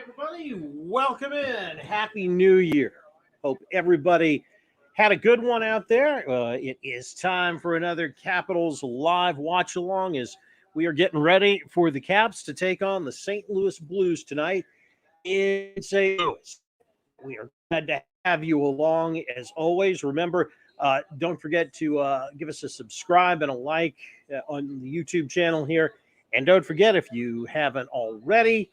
Everybody, welcome in. Happy New Year. Hope everybody had a good one out there. It is time for another Capitals live watch along as we are getting ready for the Caps to take on the St. Louis Blues tonight in St. Louis. We are glad to have you along as always. Remember, don't forget to give us a subscribe and a like on the YouTube channel here. And don't forget, if you haven't already,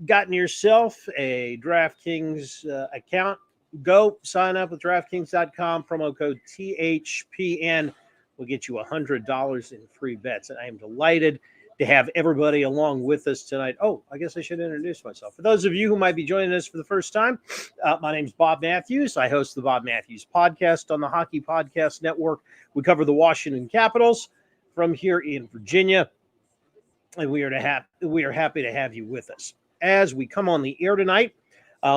gotten yourself a DraftKings account, go sign up with DraftKings.com. Promo code THPN will get you $100 in free bets. And I am delighted to have everybody along with us tonight. Oh, I guess I should introduce myself. For those of you who might be joining us for the first time, my name is Bob Matthews. I host the Bob Matthews podcast on the Hockey Podcast Network. We cover the Washington Capitals from here in Virginia. And we are happy to have you with us. As we come on the air tonight,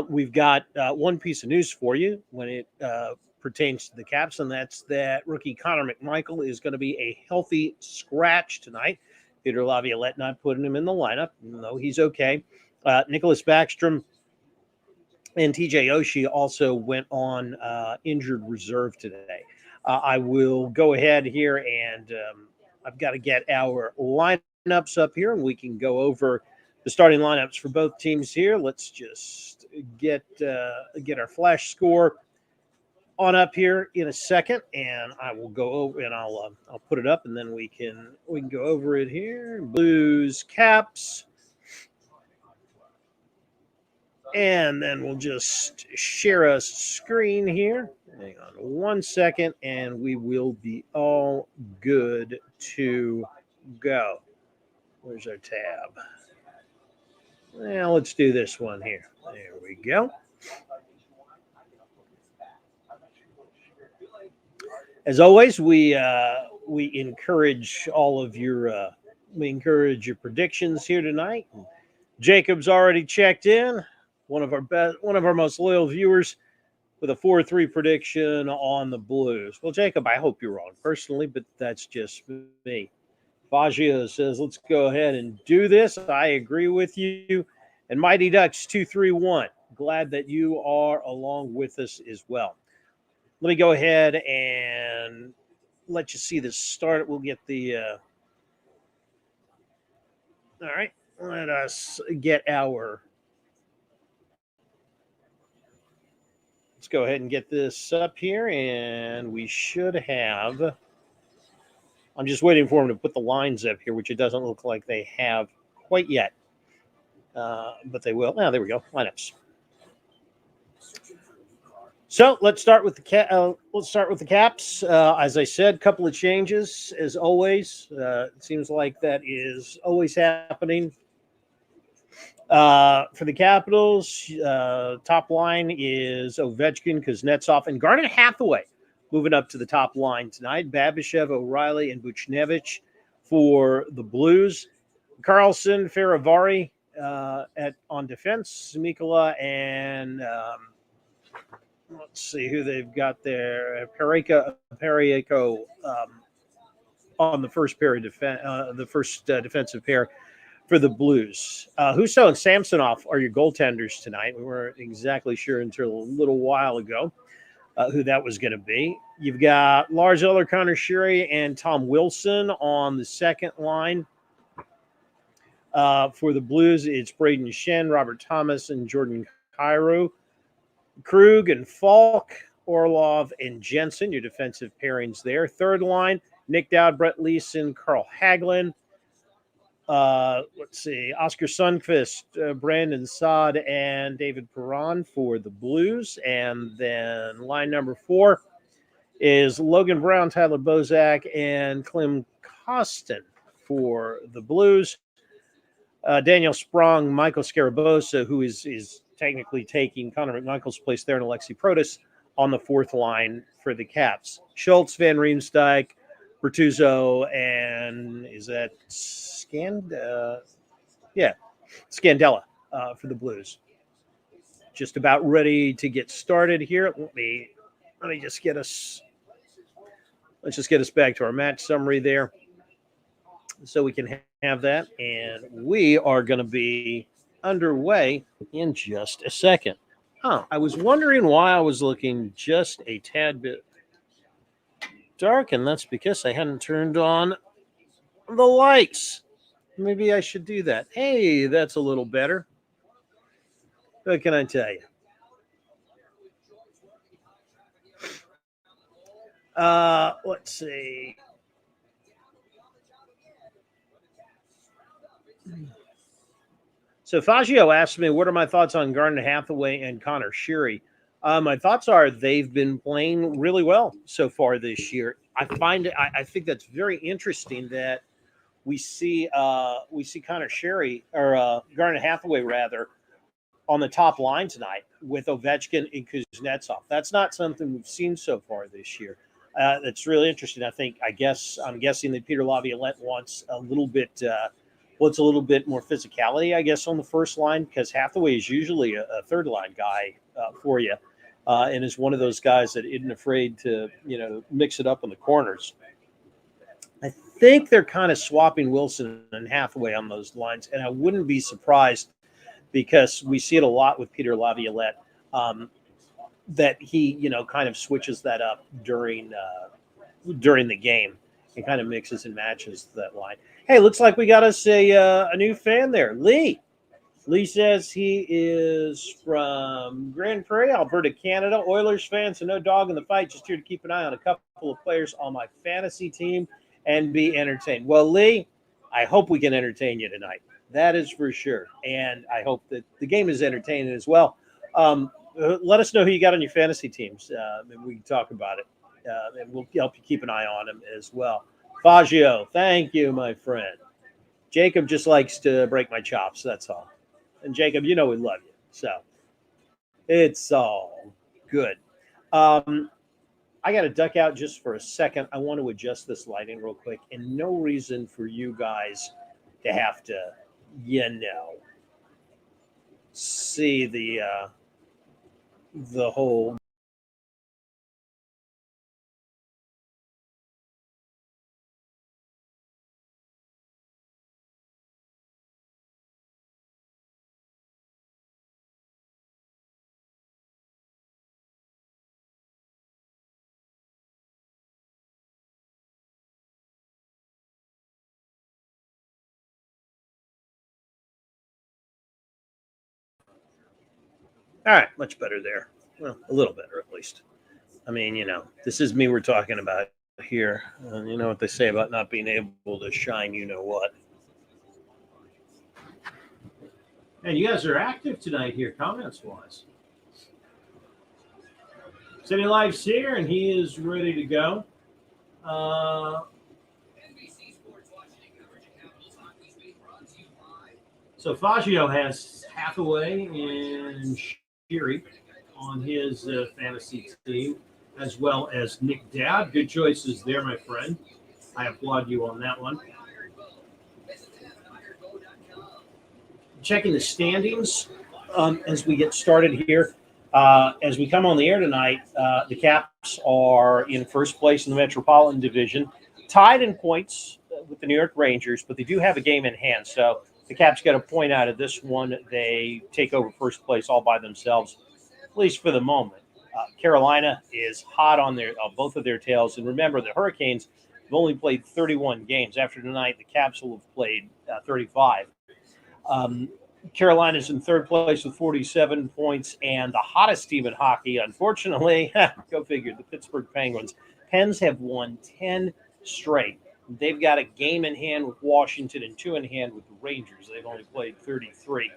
we've got one piece of news for you when it pertains to the Caps, and that's that rookie Connor McMichael is going to be a healthy scratch tonight. Peter Laviolette not putting him in the lineup, even though he's okay. Nicholas Backstrom and TJ Oshie also went on injured reserve today. I will go ahead here and I've got to get our lineups up here, and we can go over the starting lineups for both teams here. Let's just get our flash score on up here in a second, and I will go over and I'll put it up, and then we can go over it here. Blues, Caps, and then we'll just share a screen here. Hang on 1 second, and we will be all good to go. Where's our tab? Well, let's do this one here. There we go. As always, we encourage all of your predictions here tonight. Jacob's already checked in. One of our most loyal viewers with a 4-3 prediction on the Blues. Well, Jacob, I hope you're wrong personally, but that's just me. Baggio says, let's go ahead and do this. I agree with you. And Mighty Ducks 231. Glad that you are along with us as well. Let me go ahead and let you see this start. We'll get the all right. Let us get our let's go ahead and get this up here, and we should have. I'm just waiting for them to put the lines up here, which it doesn't look like they have quite yet. But they will. Now, there we go. Lineups. So let's start with the Caps. As I said, a couple of changes as always. It seems like that is always happening. For the Capitals, top line is Ovechkin, Kuznetsov, and Garnet Hathaway moving up to the top line tonight. Babyshev, O'Reilly, and Buchnevich for the Blues. Carlson, Faravari on defense. Mikkola and let's see who they've got there. Parayko on the first pair of defensive pair for the Blues. Husso and Samsonov are your goaltenders tonight. We weren't exactly sure until a little while ago who that was going to be. You've got Lars Eller, Connor Sheary, and Tom Wilson on the second line. For the Blues, it's Braden Shen, Robert Thomas, and Jordan Kyrou. Krug and Falk Orlov, and Jensen, your defensive pairings there. Third line, Nick Dowd, Brett Leeson, Carl Hagelin. Let's see, Oscar Sundqvist, Brandon Saad, and David Perron for the Blues. And then line number 4 is Logan Brown, Tyler Bozak, and Clem Costin for the Blues. Daniel Sprong, Michael Scarabosa, who is technically taking Connor McMichael's place there, and Alexi Protas on the 4th line for the Caps. Schultz, Van Riemsdyk, Bertuzzo, and is that Scandella for the Blues. Just about ready to get started here. Let me just get us. Let's just get us back to our match summary there, so we can have that, and we are going to be underway in just a second. I was wondering why I was looking just a tad bit dark, and that's because I hadn't turned on the lights. Maybe I should do that. Hey, that's a little better. What can I tell you? Let's see. So Fagio asked me, what are my thoughts on Garnet Hathaway and Connor Sheary? My thoughts are they've been playing really well so far this year. I think that's very interesting that we see Connor Sheary or Garnet Hathaway rather on the top line tonight with Ovechkin and Kuznetsov. That's not something we've seen so far this year. That's really interesting. I'm guessing that Peter Laviolette wants a little bit more physicality, I guess, on the first line, because Hathaway is usually a third line guy for you, and is one of those guys that isn't afraid to mix it up in the corners. I think they're kind of swapping Wilson and Hathaway on those lines, and I wouldn't be surprised because we see it a lot with Peter Laviolette that he kind of switches that up during the game and kind of mixes and matches that line. Hey, looks like we got us a new fan there, Lee. Lee says he is from Grand Prairie, Alberta, Canada. Oilers fan, so no dog in the fight. Just here to keep an eye on a couple of players on my fantasy team and be entertained. Well, Lee, I hope we can entertain you tonight. That is for sure. And I hope that the game is entertaining as well. Let us know who you got on your fantasy teams, and we can talk about it. And we'll help you keep an eye on them as well. Fagio, thank you, my friend. Jacob just likes to break my chops, that's all. And Jacob, we love you. So it's all good. I got to duck out just for a second. I want to adjust this lighting real quick, and no reason for you guys to have to, see the whole. All right, much better there. Well, a little better at least. I mean, this is me we're talking about here. You know what they say about not being able to shine, what. And you guys are active tonight here, comments-wise. City Life's here, and he is ready to go. So Fagio has Hathaway and Sheary on his fantasy team, as well as Nick Dowd. Good choices there, my friend. I applaud you on that one. Checking the standings as we get started here. As we come on the air tonight, the Caps are in first place in the Metropolitan Division, tied in points with the New York Rangers, but they do have a game in hand. So the Caps get a point out of this one. They take over first place all by themselves, at least for the moment. Carolina is hot on both of their tails. And remember, the Hurricanes have only played 31 games. After tonight, the Caps will have played 35. Carolina's in third place with 47 points, and the hottest team in hockey, unfortunately, go figure, the Pittsburgh Penguins. Pens have won 10 straight. They've got a game in hand with Washington and two in hand with the Rangers. They've only played 33.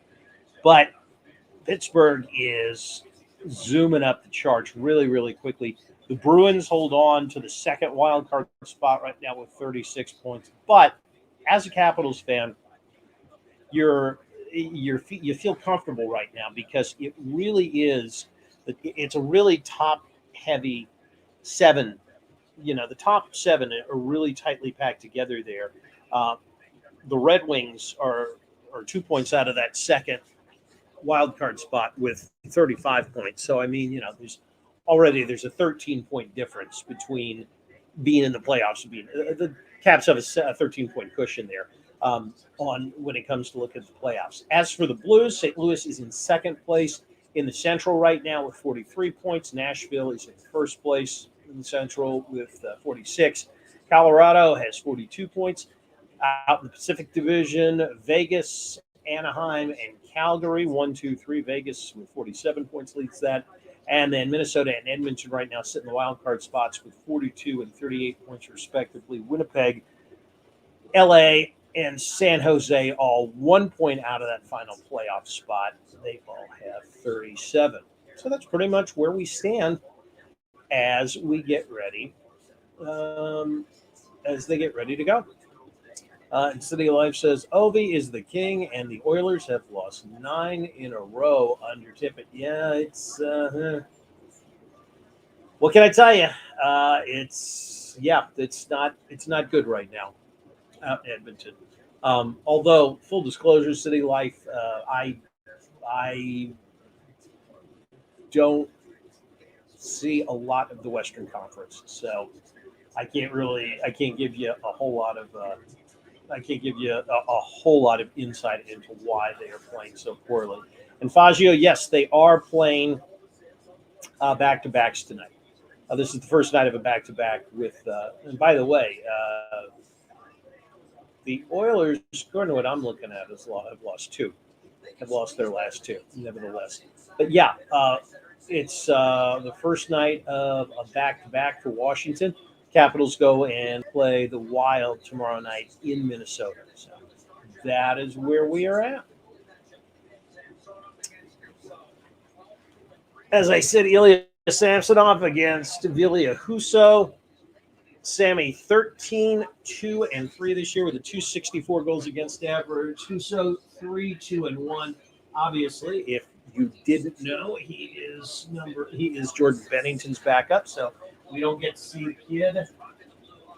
But Pittsburgh is zooming up the charts really, really quickly. The Bruins hold on to the second wild card spot right now with 36 points. But as a Capitals fan, you feel comfortable right now because it really is it's a really top heavy seven. The top seven are really tightly packed together there. Uh, the Red Wings are 2 points out of that second wild card spot with 35 points. So I mean, there's a 13-point difference between being in the playoffs and being the Caps have a 13-point cushion there on when it comes to look at the playoffs. As for the Blues, St. Louis is in second place in the Central right now with 43 points. Nashville is in first place in the Central with 46. Colorado has 42 points. Out in the Pacific Division, Vegas, Anaheim, and Calgary, 1, 2, 3. Vegas with 47 points leads that. And then Minnesota and Edmonton right now sit in the wild card spots with 42 and 38 points respectively. Winnipeg, LA, and San Jose all 1 point out of that final playoff spot. They all have 37. So that's pretty much where we stand as we get ready, as they get ready to go. And City of Life says, Ovi is the king, and the Oilers have lost 9 in a row under Tippett. Yeah, it's what can I tell you? It's not good right now out in Edmonton. Although full disclosure, City Life, I don't see a lot of the Western Conference, so I can't give you a whole lot of. I can't give you a whole lot of insight into why they are playing so poorly. And Fazio, yes, they are playing back-to-backs tonight. This is the first night of a back-to-back with. And by the way, the Oilers, according to what I'm looking at, have lost 2. Have lost their last 2, nevertheless. But yeah, it's the first night of a back-to-back for Washington. Capitals go and play the Wild tomorrow night in Minnesota. So that is where we are at. As I said, Ilya Samsonov against Vilya Huso. Sammy 13, 2, and 3 this year with a 264 goals against average. Huso 3, 2, and 1. Obviously, if you didn't know, he is Jordan Bennington's backup. So we don't get to see the kid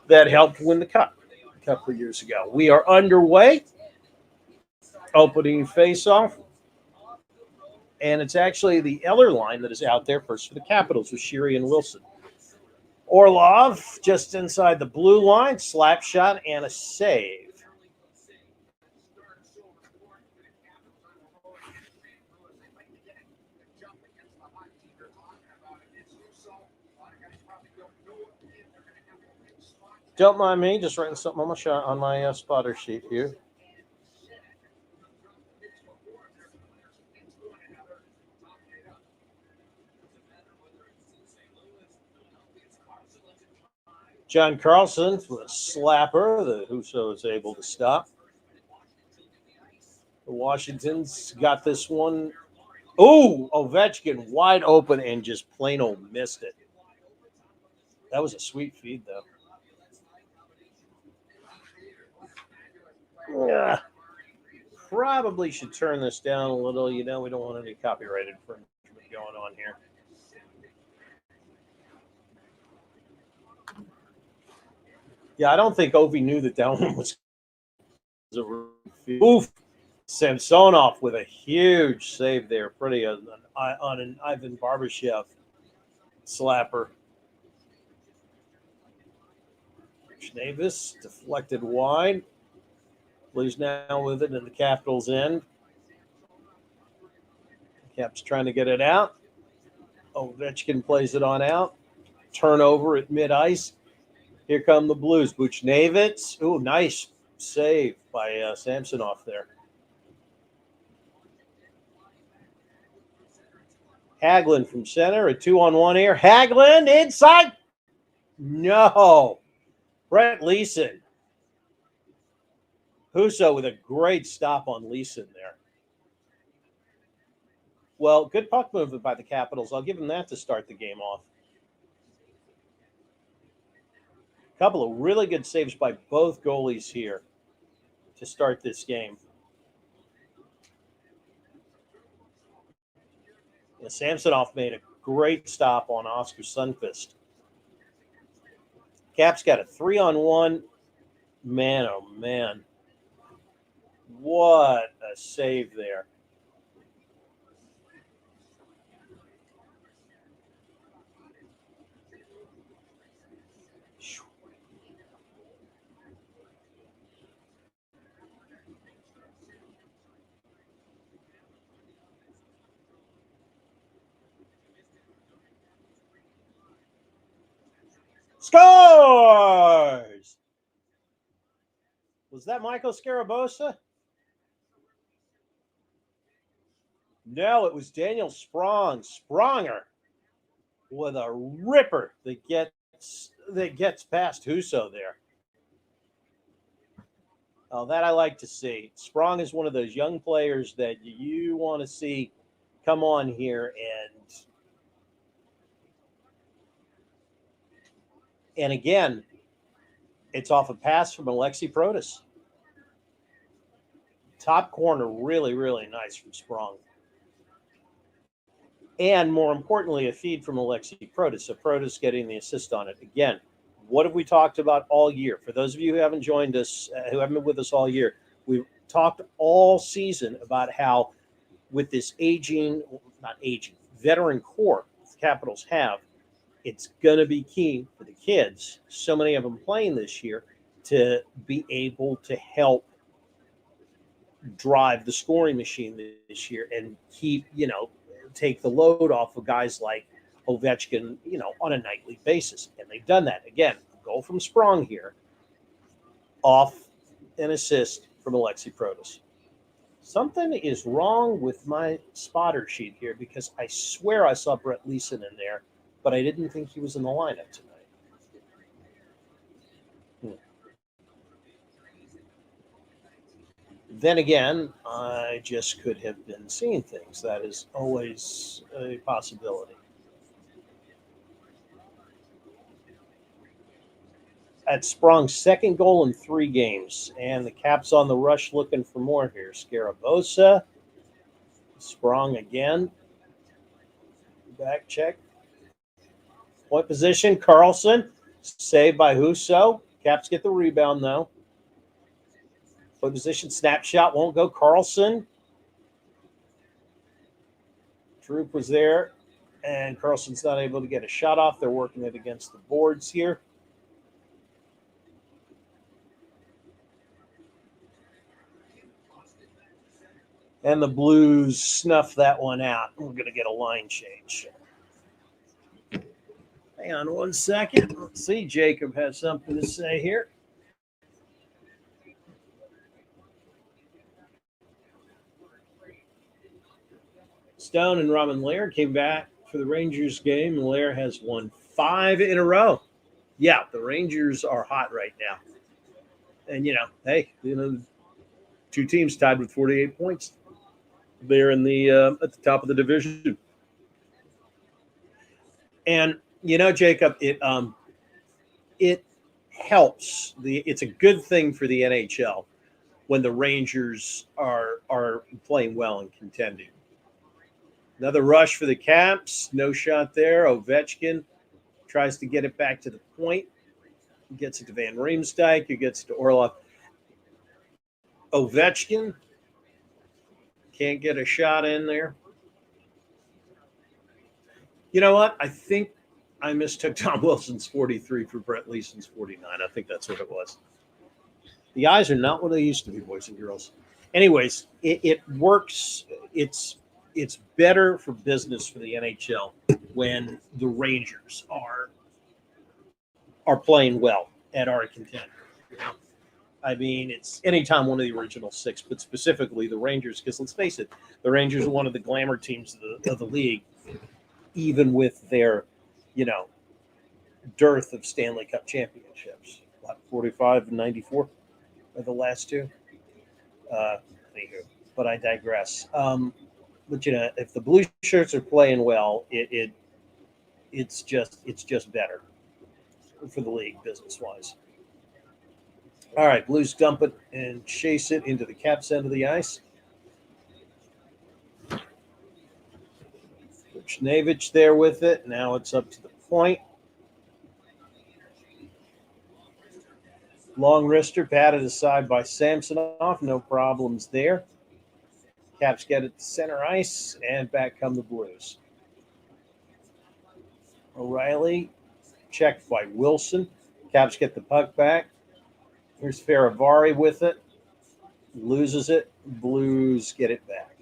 that helped win the cup a couple of years ago. We are underway. Opening face-off. And it's actually the Eller line that is out there first for the Capitals with Sheary and Wilson. Orlov just inside the blue line, slap shot and a save. Don't mind me, just writing something on my spotter sheet here. John Carlson with a slapper that Huso is able to stop. The Washington's got this one. Oh, Ovechkin wide open and just plain old missed it. That was a sweet feed, though. Yeah. Probably should turn this down a little. We don't want any copyright infringement going on here. Yeah, I don't think Ovi knew that one was a oof. Samsonov with a huge save there, pretty on an Ivan Barbashev slapper. Davis deflected wide. Blues now with it in the Capitals' end. Caps trying to get it out. Ovechkin plays it on out. Turnover at mid-ice. Here come the Blues. Buchnevich. Ooh, nice save by Samsonov there. Hagelin from center, a 2-on-1 here. Hagelin inside. No. Brett Leeson. Husso with a great stop on Leeson there. Well, good puck movement by the Capitals. I'll give them that to start the game off. A couple of really good saves by both goalies here to start this game. And Samsonov made a great stop on Oscar Sundqvist. Caps got a 3-on-1. Man, oh man. What a save there. Scores! Was that Michael Scarabosa? No, it was Daniel Sprong. Spronger with a ripper that gets past Husso there. Oh, that I like to see. Sprong is one of those young players that you want to see come on here and again, it's off a pass from Alexi Protas. Top corner, really, really nice from Sprong. And more importantly, a feed from Alexi Protas. So Protas getting the assist on it. Again, what have we talked about all year? For those of you who haven't joined us, who haven't been with us all year, we've talked all season about how with this veteran core the Capitals have, it's going to be key for the kids, so many of them playing this year, to be able to help drive the scoring machine this year and keep, take the load off of guys like Ovechkin, on a nightly basis. And they've done that. Again, goal from Sprong here, off an assist from Alexi Protas. Something is wrong with my spotter sheet here because I swear I saw Brett Leeson in there, but I didn't think he was in the lineup tonight. Then again, I just could have been seeing things. That is always a possibility. At Sprong's second goal in 3 games, and the Caps on the rush looking for more here. Scarabosa, Sprong again. Back check. Point position, Carlson, saved by Husso. Caps get the rebound though. Point position, snapshot won't go. Carlson. Troop was there, and Carlson's not able to get a shot off. They're working it against the boards here. And the Blues snuff that one out. We're going to get a line change. Hang on one second. Let's see. Jacob has something to say here. Stone and Robin Lair came back for the Rangers game. Lair has won 5 in a row. Yeah, the Rangers are hot right now. And, hey, 2 teams tied with 48 points. They're in the at the top of the division. And, Jacob, it helps. It's a good thing for the NHL when the Rangers are playing well and contending. Another rush for the Caps. No shot there. Ovechkin tries to get it back to the point. Gets it to Van Riemsdyk, who gets it to Orlov. Ovechkin can't get a shot in there. You know what? I think I mistook Tom Wilson's 43 for Brett Leeson's 49. I think that's what it was. The eyes are not what they used to be, boys and girls. Anyways, it works. It's better for business for the NHL when the Rangers are playing well and are a contender. I mean, it's anytime one of the original 6, but specifically the Rangers, because let's face it, the Rangers are one of the glamour teams of the league. even with their, you know, dearth of Stanley Cup championships. What, 45 and 94 are the last two. Anywho, but I digress. But you know, if the blue shirts are playing well, it's just better for the league business wise. All right, Blues dump it and chase it into the Caps end of the ice. Buchnevich there with it. Now it's up to the point. Long wrister patted aside by Samsonov. No problems there. Caps get it to center ice, and back come the Blues. O'Reilly checked by Wilson. Caps get the puck back. Here's Faravari with it. Loses it. Blues get it back.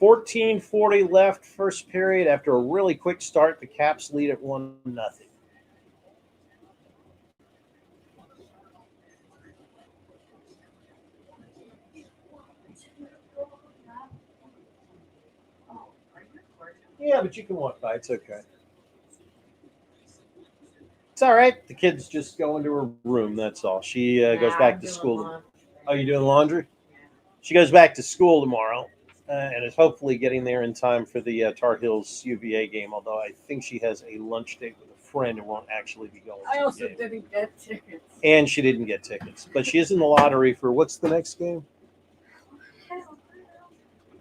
14:40 left, first period. After a really quick start, the Caps lead at 1-0. Yeah, but you can walk by. It's okay. It's all right. The kid's just going to her room. That's all. She goes back to school. Oh, you doing laundry? She goes back to school tomorrow, and is hopefully getting there in time for the Tar Heels UVA game. Although I think she has a lunch date with a friend and won't actually be going. I also didn't get tickets. And she didn't get tickets, but she is in the lottery for what's the next game?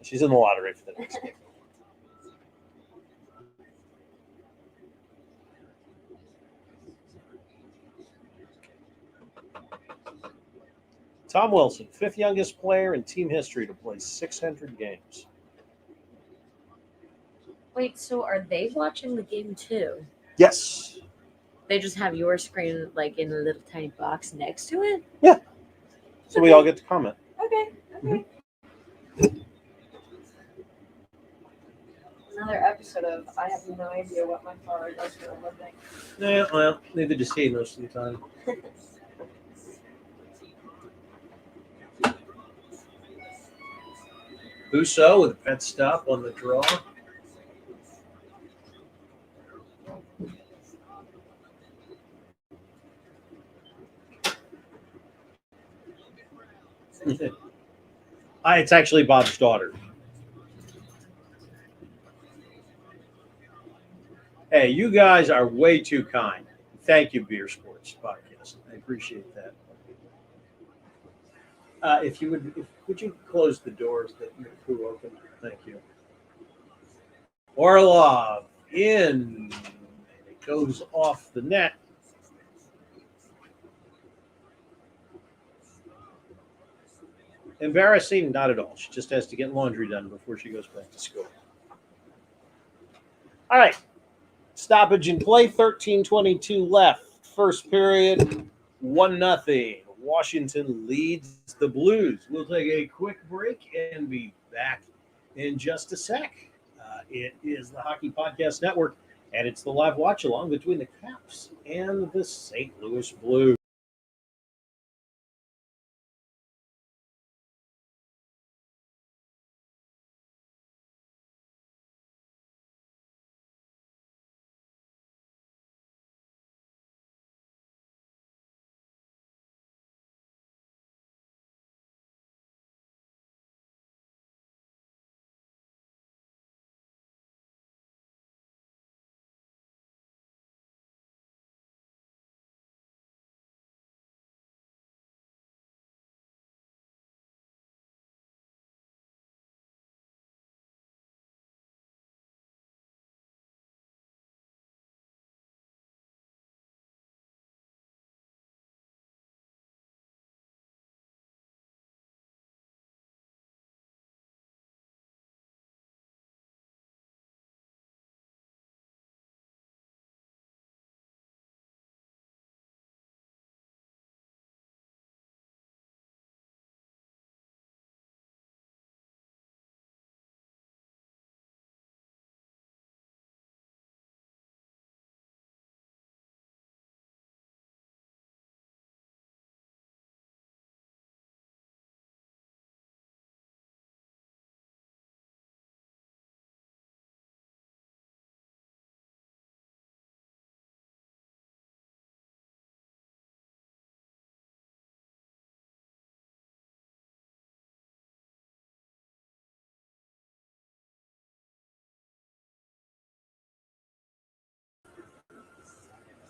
She's in the lottery for the next game. Tom Wilson, fifth youngest player in team history to play 600 games. Wait, so are they watching the game too? Yes. They just have your screen like in a little tiny box next to it? Yeah. So we all get to comment. Okay. Mm-hmm. Another episode of I have no idea what my father does for a living. Yeah, well, neither does he most of the time. Husso with a pet stop on the draw. It's actually Bob's daughter. Hey, you guys are way too kind. Thank you, Beer Sports Podcast. I appreciate that. If you would you close the doors that your crew opened? Thank you. Orlov in. It goes off the net. Embarrassing? Not at all. She just has to get laundry done before she goes back to school. All right. Stoppage in play, 13:22 left. First period, 1-0. Washington leads the Blues. We'll take a quick break and be back in just a sec. It is the Hockey Podcast Network, and it's the live watch along between the Caps and the St. Louis Blues.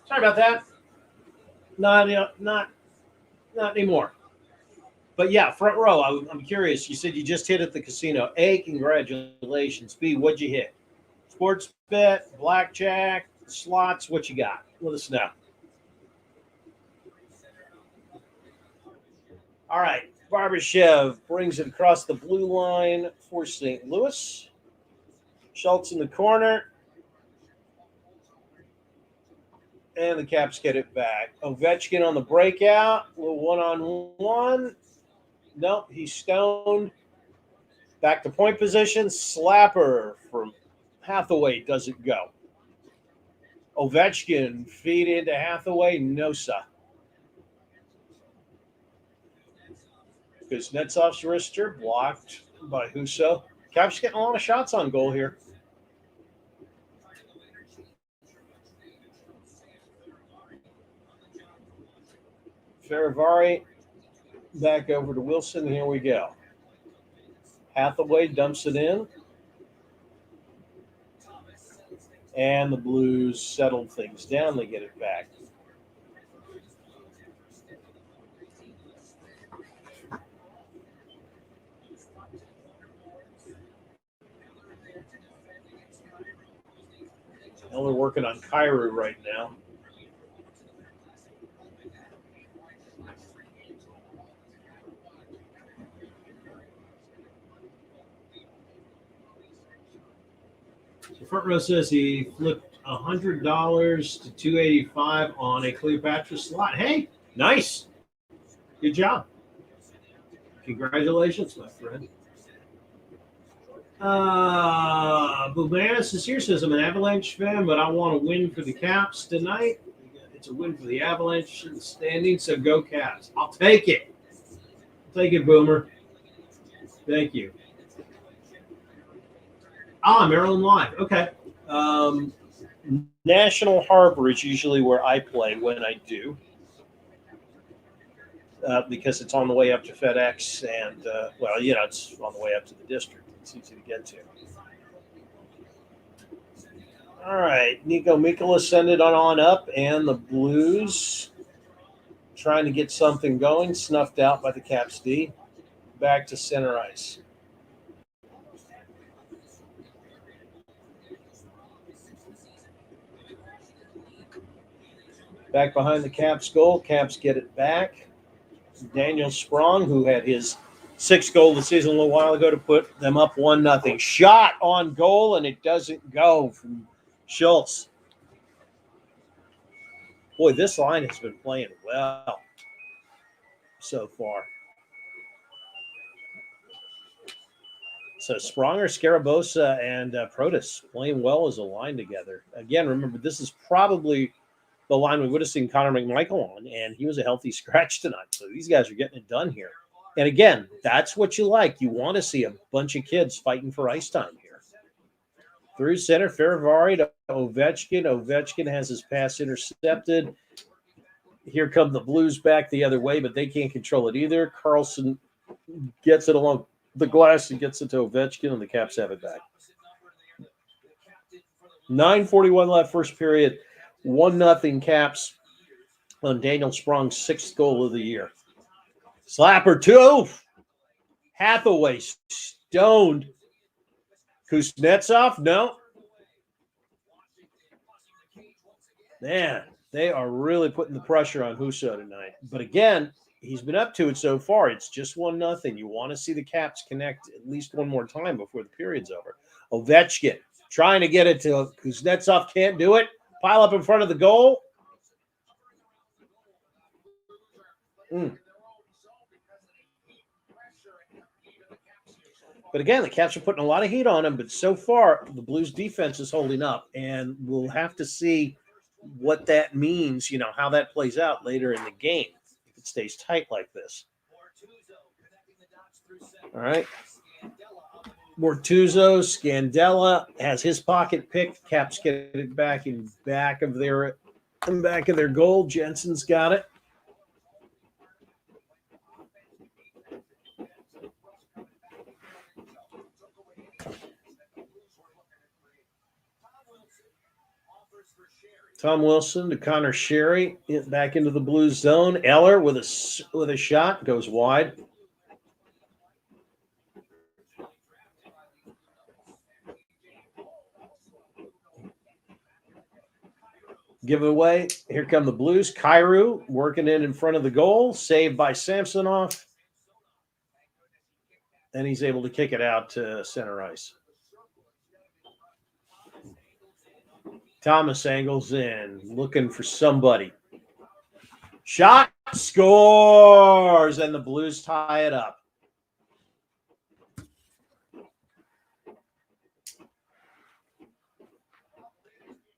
Sorry about that. Not anymore. But yeah, front row. I'm curious. You said you just hit at the casino. A, congratulations. B, what'd you hit? Sports bet, blackjack, slots. What you got? Let us know. All right. Barbashev brings it across the blue line for St. Louis. Schultz in the corner. And the Caps get it back. Ovechkin on the breakout. A little one-on-one. Nope, he's stoned. Back to point position. Slapper from Hathaway doesn't go. Ovechkin feed into Hathaway. Nosa. Kuznetsov's wrister blocked by Husso. Caps getting a lot of shots on goal here. Farivari back over to Wilson. Here we go. Hathaway dumps it in. And the Blues settled things down. They get it back. Well, they're working on Cairo right now. So front row says he flipped $100 to $285 on a Cleopatra slot. Hey, nice. Good job. Congratulations, my friend. Bubanis is here, says I'm an Avalanche fan, but I want to win for the Caps tonight. It's a win for the Avalanche in the standings, so go Caps. I'll take it. Take it, Boomer. Thank you. Maryland Live. Okay. National Harbor is usually where I play when I do. Because it's on the way up to FedEx and, it's on the way up to the district. It's easy to get to. All right. Nico Mikkola send it on up, and the Blues trying to get something going, snuffed out by the Caps D. Back to center ice. Back behind the Caps goal. Caps get it back. Daniel Sprong, who had his sixth goal of the season a little while ago to put them up 1-0. Shot on goal, and it doesn't go from Schultz. Boy, this line has been playing well so far. So Spronger, Scarabosa, and Protas playing well as a line together. Again, remember, this is probably the line we would have seen Connor McMichael on, and he was a healthy scratch tonight. So these guys are getting it done here. And again, that's what you like. You want to see a bunch of kids fighting for ice time here. Through center, Farivari to Ovechkin. Ovechkin has his pass intercepted. Here come the Blues back the other way, but they can't control it either. Carlson gets it along the glass and gets it to Ovechkin, and the Caps have it back. 9:41 left, first period. 1-0 Caps on Daniel Sprong's sixth goal of the year. Slapper 2. Hathaway stoned. Kuznetsov, no. Man, they are really putting the pressure on Husso tonight. But again, he's been up to it so far. It's just 1-0. You want to see the Caps connect at least one more time before the period's over. Ovechkin trying to get it to Kuznetsov, can't do it. Pile up in front of the goal. But again, the Caps are putting a lot of heat on him, but so far the Blues defense is holding up, and we'll have to see what that means, how that plays out later in the game if it stays tight like this. All right. Bortuzzo, Scandella has his pocket picked. Caps get it back in back of their goal. Jensen's got it. Tom Wilson to Connor Sherry, back into the blue zone. Eller with a shot, goes wide. Giveaway. Here come the Blues. Kyrou working in front of the goal. Saved by Samsonov. And he's able to kick it out to center ice. Thomas angles in, looking for somebody. Shot, scores, and the Blues tie it up.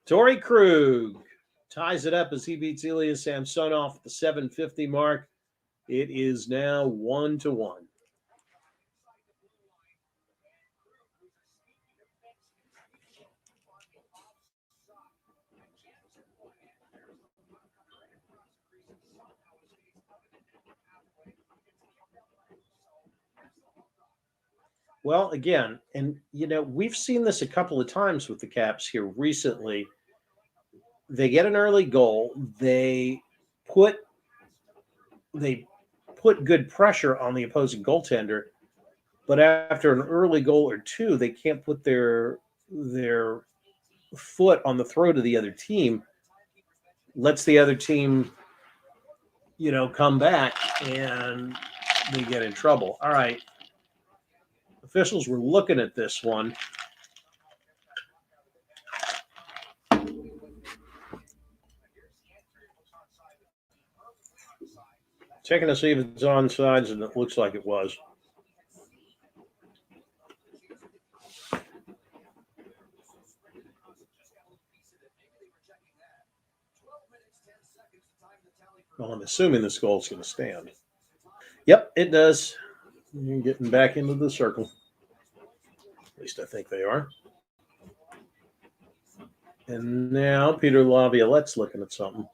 Torrey Krug ties it up as he beats Ilya Samsonov at the 7:50 mark. It is now 1-1. Well, again, and we've seen this a couple of times with the Caps here recently. They get an early goal. They put good pressure on the opposing goaltender, but after an early goal or two, they can't put their foot on the throat of the other team. Lets the other team, come back, and they get in trouble. All right. Officials were looking at this one. Checking to see if it's onside, and it looks like it was. Well, I'm assuming this goal's going to stand. Yep, it does. You're getting back into the circle. At least I think they are. And now Peter Laviolette's looking at something.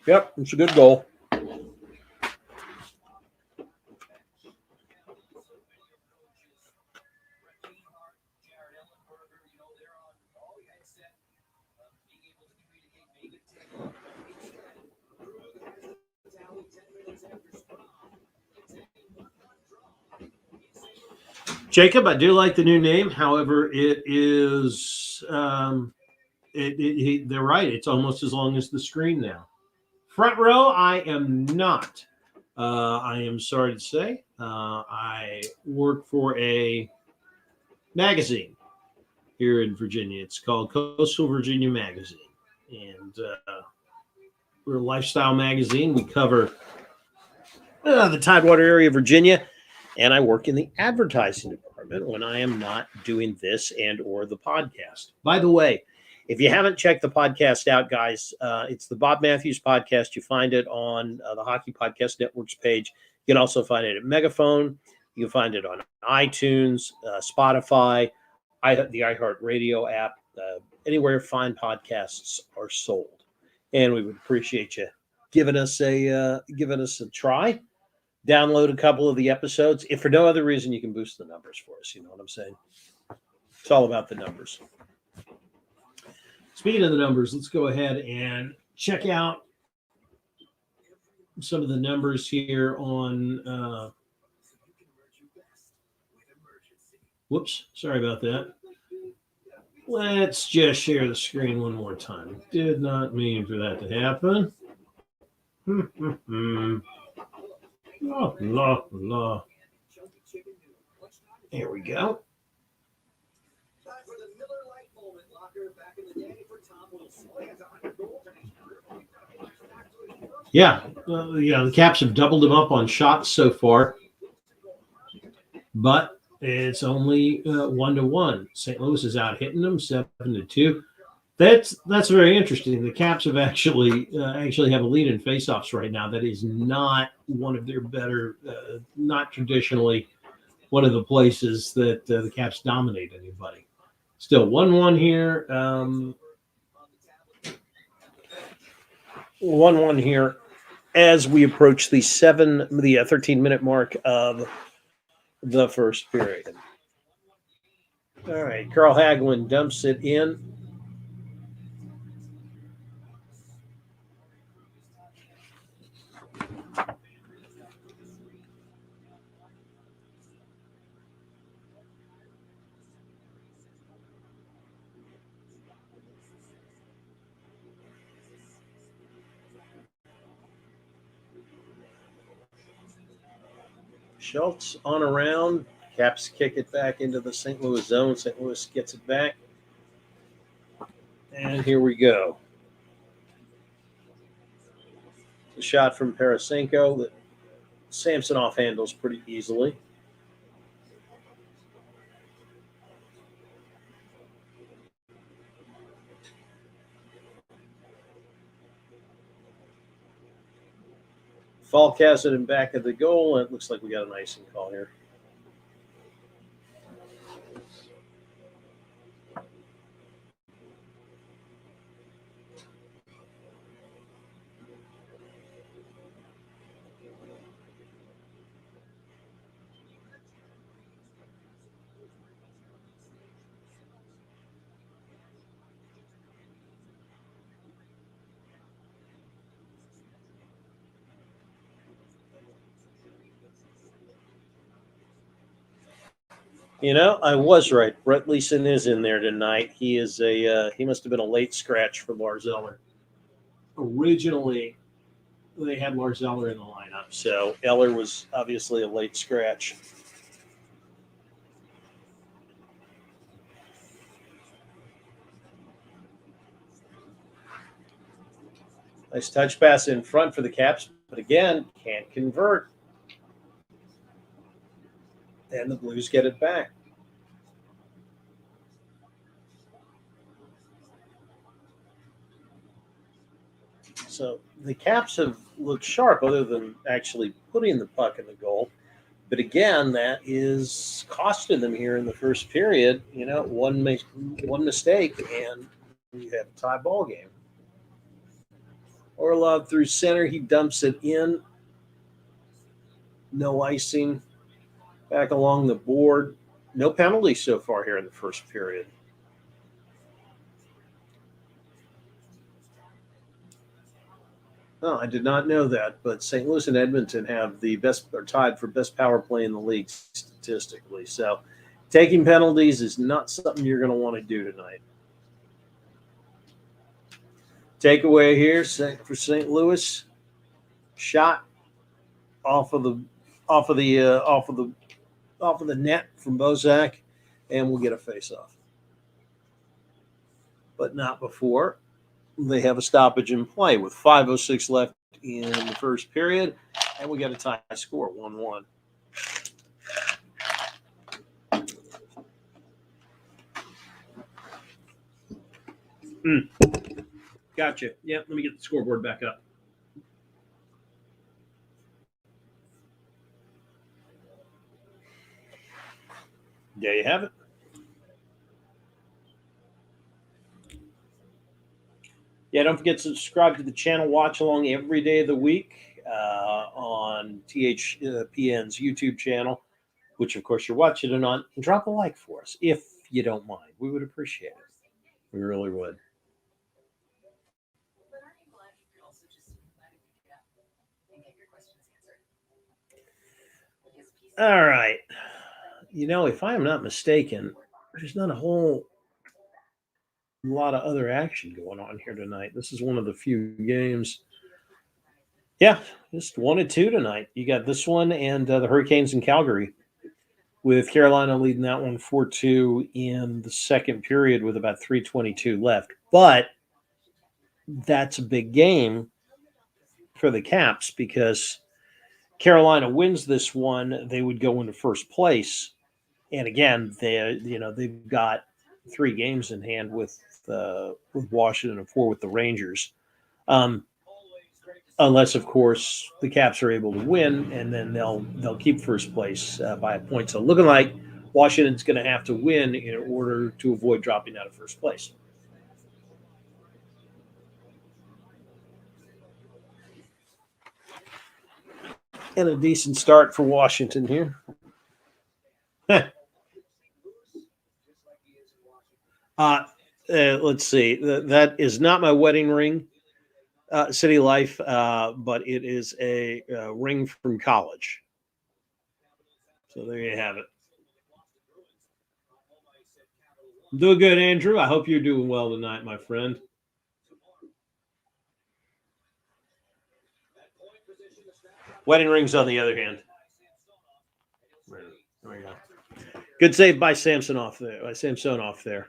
Yep, it's a good goal. Jacob, I do like the new name. However, it is they're right. It's almost as long as the screen now. Front row, I am not. I am sorry to say. I work for a magazine here in Virginia. It's called Coastal Virginia Magazine. And we're a lifestyle magazine. We cover the Tidewater area of Virginia. And I work in the advertising department when I am not doing this and or the podcast. By the way, if you haven't checked the podcast out, guys, it's the Bob Matthews podcast. You find it on the Hockey Podcast Network's page. You can also find it at Megaphone. You can find it on iTunes, Spotify, the iHeartRadio app, anywhere fine podcasts are sold. And we would appreciate you giving us a try. Download a couple of the episodes. If for no other reason, you can boost the numbers for us. You know what I'm saying? It's all about the numbers. Speaking of the numbers, let's go ahead and check out some of the numbers here on. Whoops, sorry about that. Let's just share the screen one more time. Did not mean for that to happen. La. There we go. Yeah, the Caps have doubled him up on shots so far, but it's only 1-1. St. Louis is out hitting them 7-2. That's very interesting. The Caps have actually have a lead in faceoffs right now. That is not one of their better, not traditionally one of the places that the Caps dominate anybody. Still 1-1 here. 1-1 here as we approach the 13-minute mark of the first period. All right, Carl Hagelin dumps it in. Schultz on around. Caps kick it back into the St. Louis zone. St. Louis gets it back. And here we go. The shot from Parasenko that Samsonov handles pretty easily. Falk has it in back of the goal, and it looks like we got an icing call here. You know, I was right. Brett Leeson is in there tonight. He is he must have been a late scratch for Lars Eller. Originally, they had Lars Eller in the lineup, so Eller was obviously a late scratch. Nice touch pass in front for the Caps, but again, can't convert. And the Blues get it back. So the Caps have looked sharp other than actually putting the puck in the goal. But again, that is costing them here in the first period. You know, one mistake, and we have a tie ball game. Orlov through center. He dumps it in. No icing. Back along the board. No penalties so far here in the first period. Oh, I did not know that, but St. Louis and Edmonton have the best, are tied for best power play in the league statistically. So taking penalties is not something you're going to want to do tonight. Takeaway here for St. Louis. Shot off of the net from Bozak, and we'll get a face-off. But not before they have a stoppage in play with 5:06 left in the first period, and we got a tie score, 1-1. Gotcha. Yep, let me get the scoreboard back up. There you have it. Yeah, don't forget to subscribe to the channel Watchalong every day of the week on THPN's YouTube channel, which, of course, you're watching it on. And drop a like for us if you don't mind. We would appreciate it. We really would. All right. You know, if I am not mistaken, there's not a whole lot of other action going on here tonight. This is one of the few games. Yeah, just 1-2 tonight. You got this one and the Hurricanes in Calgary, with Carolina leading that one 4-2 in the second period with about 3:22 left. But that's a big game for the Caps because Carolina wins this one, they would go into first place. And again, they've got 3 games in hand with Washington and 4 with the Rangers. Unless, of course, the Caps are able to win, and then they'll keep first place by a point. So looking like Washington's going to have to win in order to avoid dropping out of first place. And a decent start for Washington here. Let's see. That is not my wedding ring, City Life, but it is a ring from college. So there you have it. Doing good, Andrew. I hope you're doing well tonight, my friend. Wedding rings, on the other hand. There we go. Good save by Samsonov there.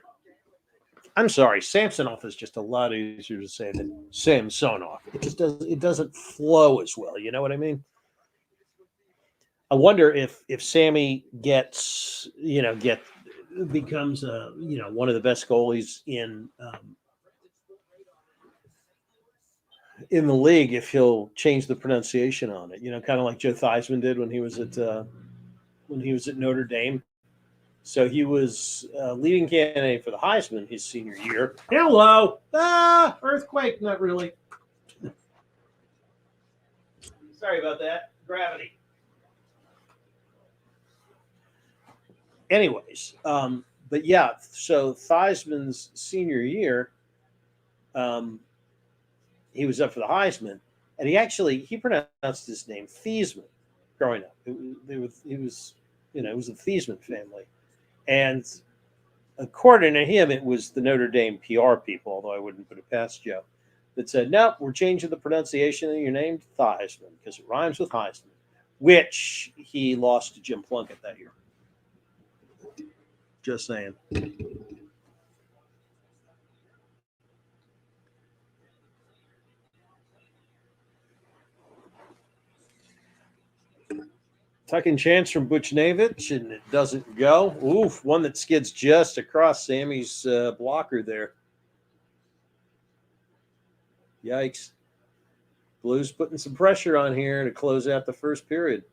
I'm sorry, Samsonov is just a lot easier to say than Samsonov. It doesn't flow as well. You know what I mean? I wonder if Sammy becomes one of the best goalies in the league, if he'll change the pronunciation on it. Kind of like Joe Theismann did when he was at Notre Dame. So he was leading candidate for the Heisman his senior year. Hello, earthquake, not really. Sorry about that. Gravity. Anyways, but yeah, so Theismann's senior year, he was up for the Heisman, and he pronounced his name Thiesman growing up. It was a Thiesman family, and according to him, it was the Notre Dame PR people, although I wouldn't put it past Joe, that said, no, we're changing the pronunciation of your name to Theismann because it rhymes with Heisman, which he lost to Jim Plunkett that year. Just saying. Tucking chance from Buchnevich, and it doesn't go. Oof, one that skids just across Sammy's blocker there. Yikes. Blues putting some pressure on here to close out the first period.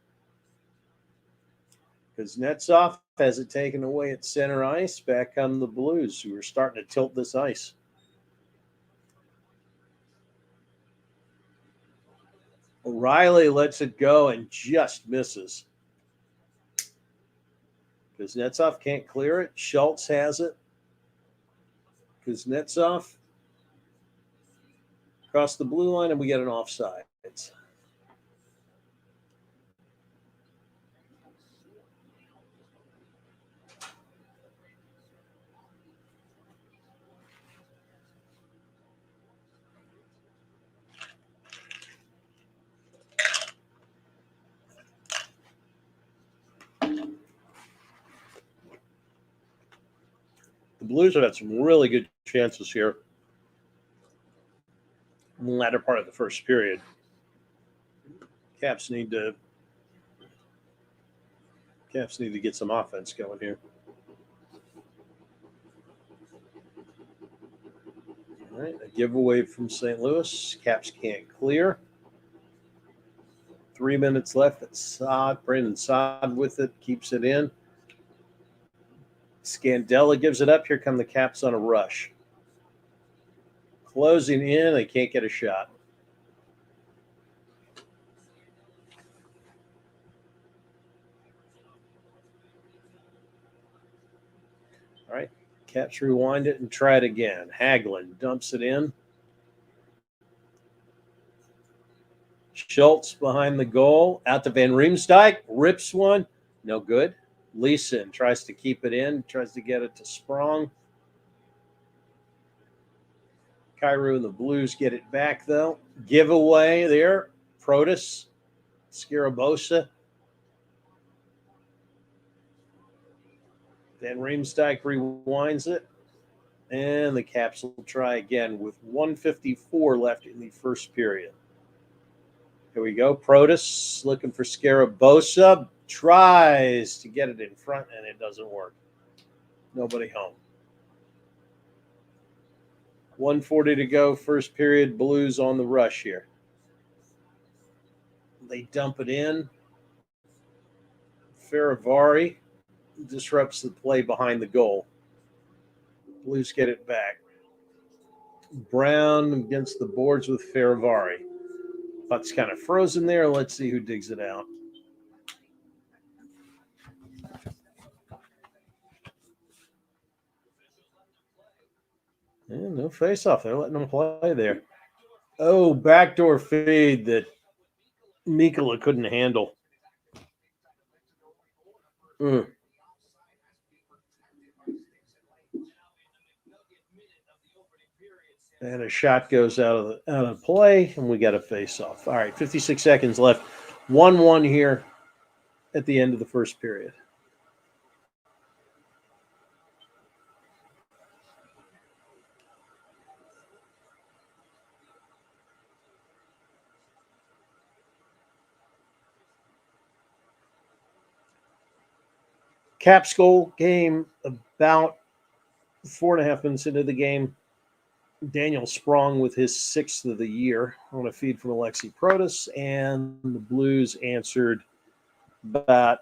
Because Kuznetsov has it taken away at center ice. Back come the Blues, who are starting to tilt this ice. O'Reilly lets it go and just misses. Kuznetsov can't clear it. Schultz has it. Kuznetsov across the blue line, and we get an offside. The Blues have had some really good chances here in the latter part of the first period. Caps need to get some offense going here. All right, a giveaway from St. Louis. Caps can't clear. 3 minutes left. It's Saad. Brandon Saad with it. Keeps it in. Scandella gives it up. Here come the Caps on a rush. Closing in. They can't get a shot. All right. Caps rewind it and try it again. Hagelin dumps it in. Schultz behind the goal. Out to Van Riemsdyk. Rips one. No good. Leeson tries to keep it in. Tries to get it to Sprong. Kyrou and the Blues get it back, though. Giveaway there. Protas. Skarabosa. Van Riemsdyk rewinds it. And the Caps will try again with 1:54 left in the first period. Here we go. Protas looking for Skarabosa. Tries to get it in front, and it doesn't work. Nobody home. 1:40 to go. First period. Blues on the rush here. They dump it in. Faravari disrupts the play behind the goal. Blues get it back. Brown against the boards with Faravari. Puck's kind of frozen there. Let's see who digs it out. And no face-off. They're letting them play there. Oh, backdoor feed that Mikkola couldn't handle. And a shot goes out of play, and we got a face-off. All right, 56 seconds left. 1-1 here at the end of the first period. Caps goal came about 4.5 minutes into the game. Daniel Sprong with his 6th of the year on a feed from Alexi Protas, and the Blues answered about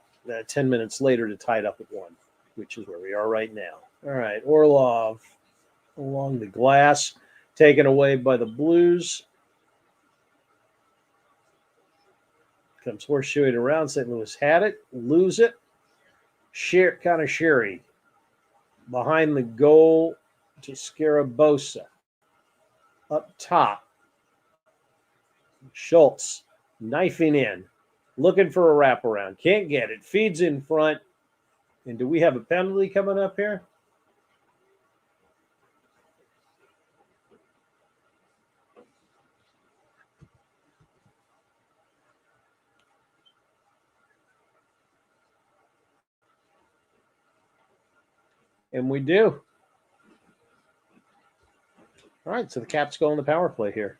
10 minutes later to tie it up at 1, which is where we are right now. All right, Orlov along the glass, taken away by the Blues. Comes horseshoeing around. St. Louis had it, lose it. Connor Sherry behind the goal to Scarabosa. Up top, Schultz knifing in, looking for a wraparound. Can't get it. Feeds in front. And do we have a penalty coming up here? And we do. All right, so the Caps go on the power play here.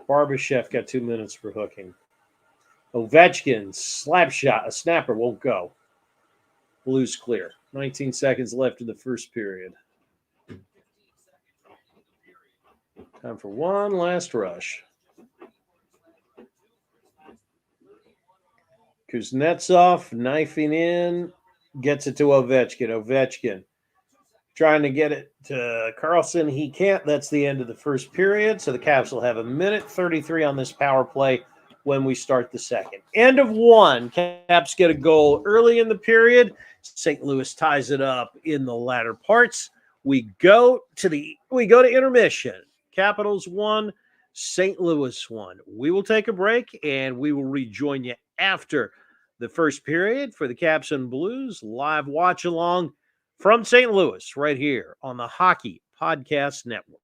Barbashev got 2 minutes for hooking. Ovechkin, slap shot, a snapper won't go. Blues clear. 19 seconds left in the first period. Time for one last rush. Kuznetsov knifing in, gets it to Ovechkin. Ovechkin trying to get it to Carlson. He can't. That's the end of the first period. So the Caps will have 1:33 on this power play when we start the second. End of 1. Caps get a goal early in the period. St. Louis ties it up in the latter parts. We go to intermission. Capitals 1, St. Louis 1. We will take a break, and we will rejoin you after the first period for the Caps and Blues live watch along from St. Louis right here on the Hockey Podcast Network.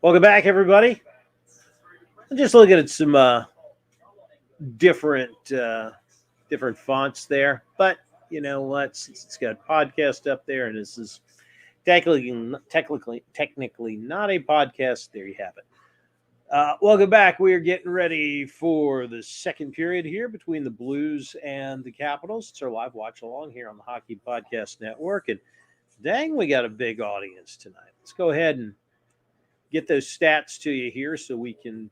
Welcome back, everybody. I'm just looking at some different different fonts there, but you know what? Since it's got podcast up there, and this is technically not a podcast. There you have it. Welcome back. We are getting ready for the second period here between the Blues and the Capitals. It's our live watch along here on the Hockey Podcast Network, and dang, we got a big audience tonight. Let's go ahead and get those stats to you here so you can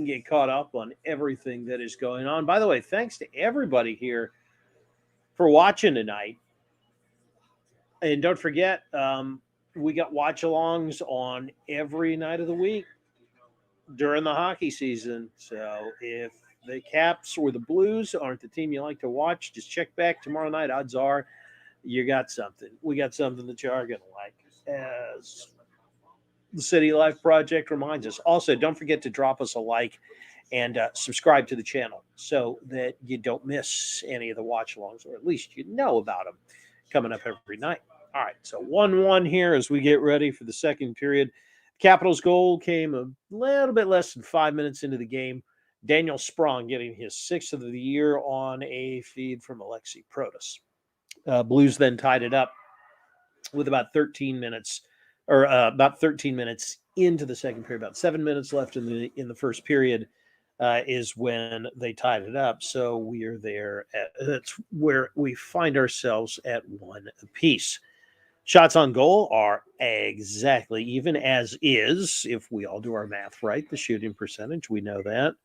get caught up on everything that is going on. By the way, thanks to everybody here for watching tonight. And don't forget, we got watchalongs on every night of the week during the hockey season. So if the Caps or the Blues aren't the team you like to watch, just check back tomorrow night. Odds are you got something. We got something that you are going to like. As the City Life Project reminds us. Also, don't forget to drop us a like and subscribe to the channel so that you don't miss any of the watch-alongs, or at least you know about them coming up every night. All right, so 1-1 here as we get ready for the second period. Capitals' goal came a little bit less than 5 minutes into the game. Daniel Sprong getting his sixth of the year on a feed from Alexei Protas. Blues then tied it up with about 13 minutes into the second period. About 7 minutes left in the first period is when they tied it up. So we are there. That's where we find ourselves at one apiece. Shots on goal are exactly even, as is, if we all do our math right, the shooting percentage. We know that.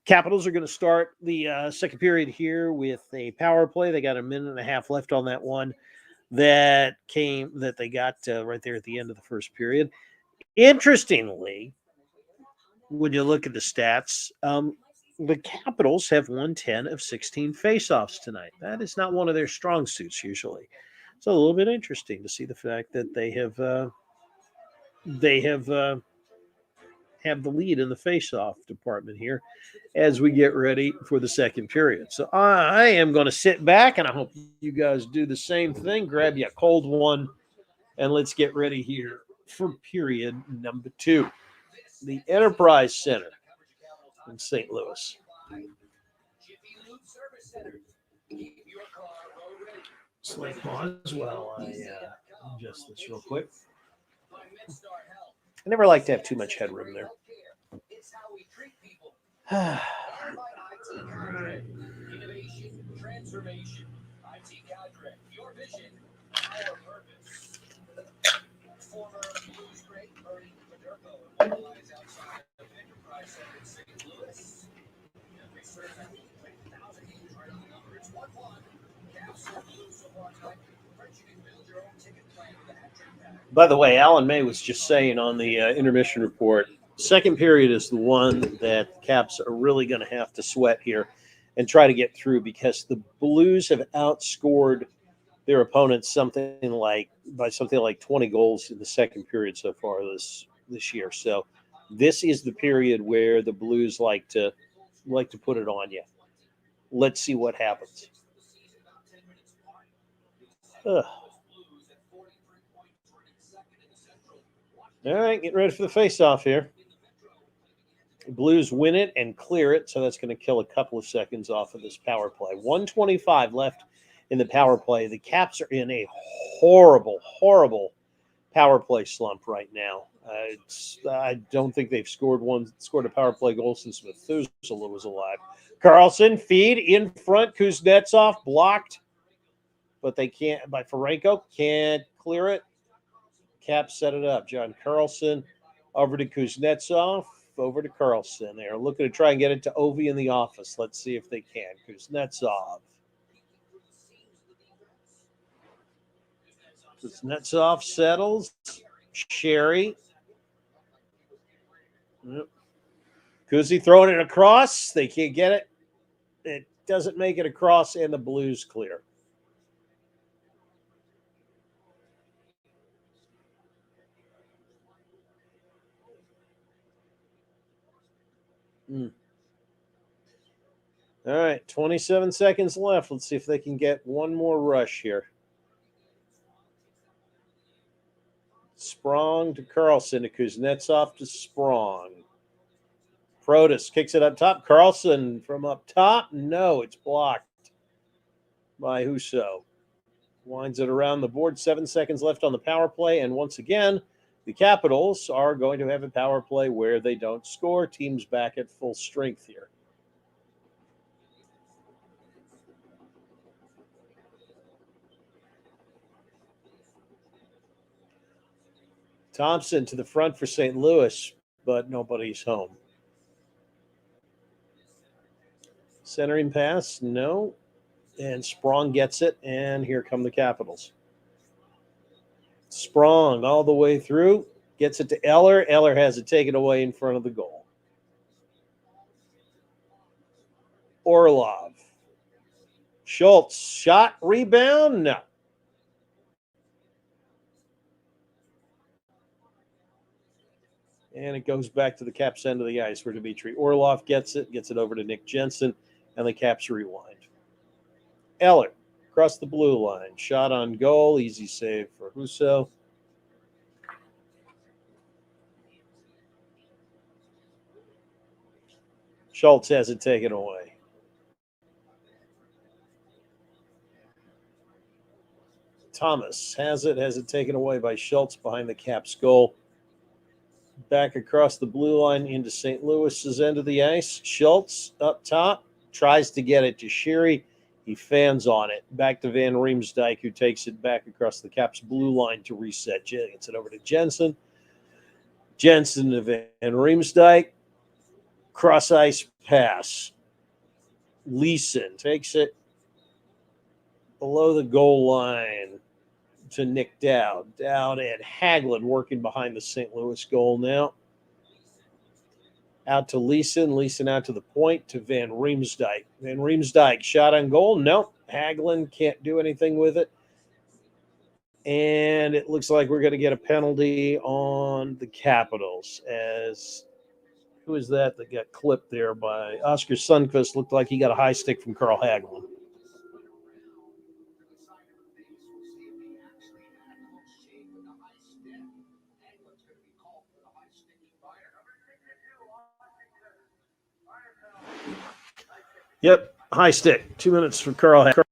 Capitals are going to start the second period here with a power play. They got a minute and a half left on that one that they got right there at the end of the first period. Interestingly, when you look at the stats, the Capitals have won 10 of 16 faceoffs tonight. That is not one of their strong suits usually. It's a little bit interesting to see the fact that they have the lead in the faceoff department here as we get ready for the second period. So I am going to sit back, and I hope you guys do the same thing. Grab you a cold one, and let's get ready here for period number 2. The Enterprise Center in St. Louis. Slight pause while I adjust this real quick. I never like to have too much headroom there. By the way, Alan May was just saying on the intermission report, second period is the one that Caps are really going to have to sweat here and try to get through, because the Blues have outscored their opponents something like 20 goals in the second period so far this year. So this is the period where the Blues like to put it on you. Let's see what happens. Ugh. All right, get ready for the face-off here. Blues win it and clear it, so that's going to kill a couple of seconds off of this power play. 1:25 left in the power play. The Caps are in a horrible, horrible power play slump right now. I don't think they've scored a power play goal since Methuselah was alive. Carlson, feed in front. Kuznetsov blocked, but they can't. By Ferenko, can't clear it. Caps set it up. John Carlson over to Kuznetsov, over to Carlson. They're looking to try and get it to Ovi in the office. Let's see if they can. Kuznetsov. Kuznetsov settles. Sherry. Kuzi throwing it across. They can't get it. It doesn't make it across, and the Blues clear. All right, 27 seconds left. Let's see if they can get one more rush here. Sprong to Carlson to Kuznetsov to Sprong. Protas kicks it up top. Carlson from up top. No, it's blocked by Husso. Winds it around the board. 7 seconds left on the power play. And once again, the Capitals are going to have a power play where they don't score. Teams back at full strength here. Thompson to the front for St. Louis, but nobody's home. Centering pass, no. And Sprong gets it, and here come the Capitals. Sprong all the way through, gets it to Eller. Eller has it taken away in front of the goal. Orlov. Schultz, shot, rebound, no. And it goes back to the Caps end of the ice where Dmitry Orlov gets it over to Nick Jensen, and the Caps rewind. Eller, across the blue line. Shot on goal. Easy save for Husso. Schultz has it taken away. Thomas has it taken away by Schultz behind the Caps goal. Back across the blue line into St. Louis's end of the ice. Schultz up top, tries to get it to Sherry. He fans on it. Back to Van Riemsdyk, who takes it back across the Caps blue line to reset. Gets it over to Jensen. Jensen to Van Riemsdyk. Cross ice pass. Leeson takes it below the goal line to Nick Dowd. Dowd and Hagelin working behind the St. Louis goal now. Out to Leeson. Leeson out to the point to Van Riemsdyk. Van Riemsdyk shot on goal. Nope. Hagelin can't do anything with it. And it looks like we're going to get a penalty on the Capitals. As who is that got clipped there by Oscar Sundqvist? Looked like he got a high stick from Carl Hagelin. Yep, high stick. 2 minutes for Carl Hagelin.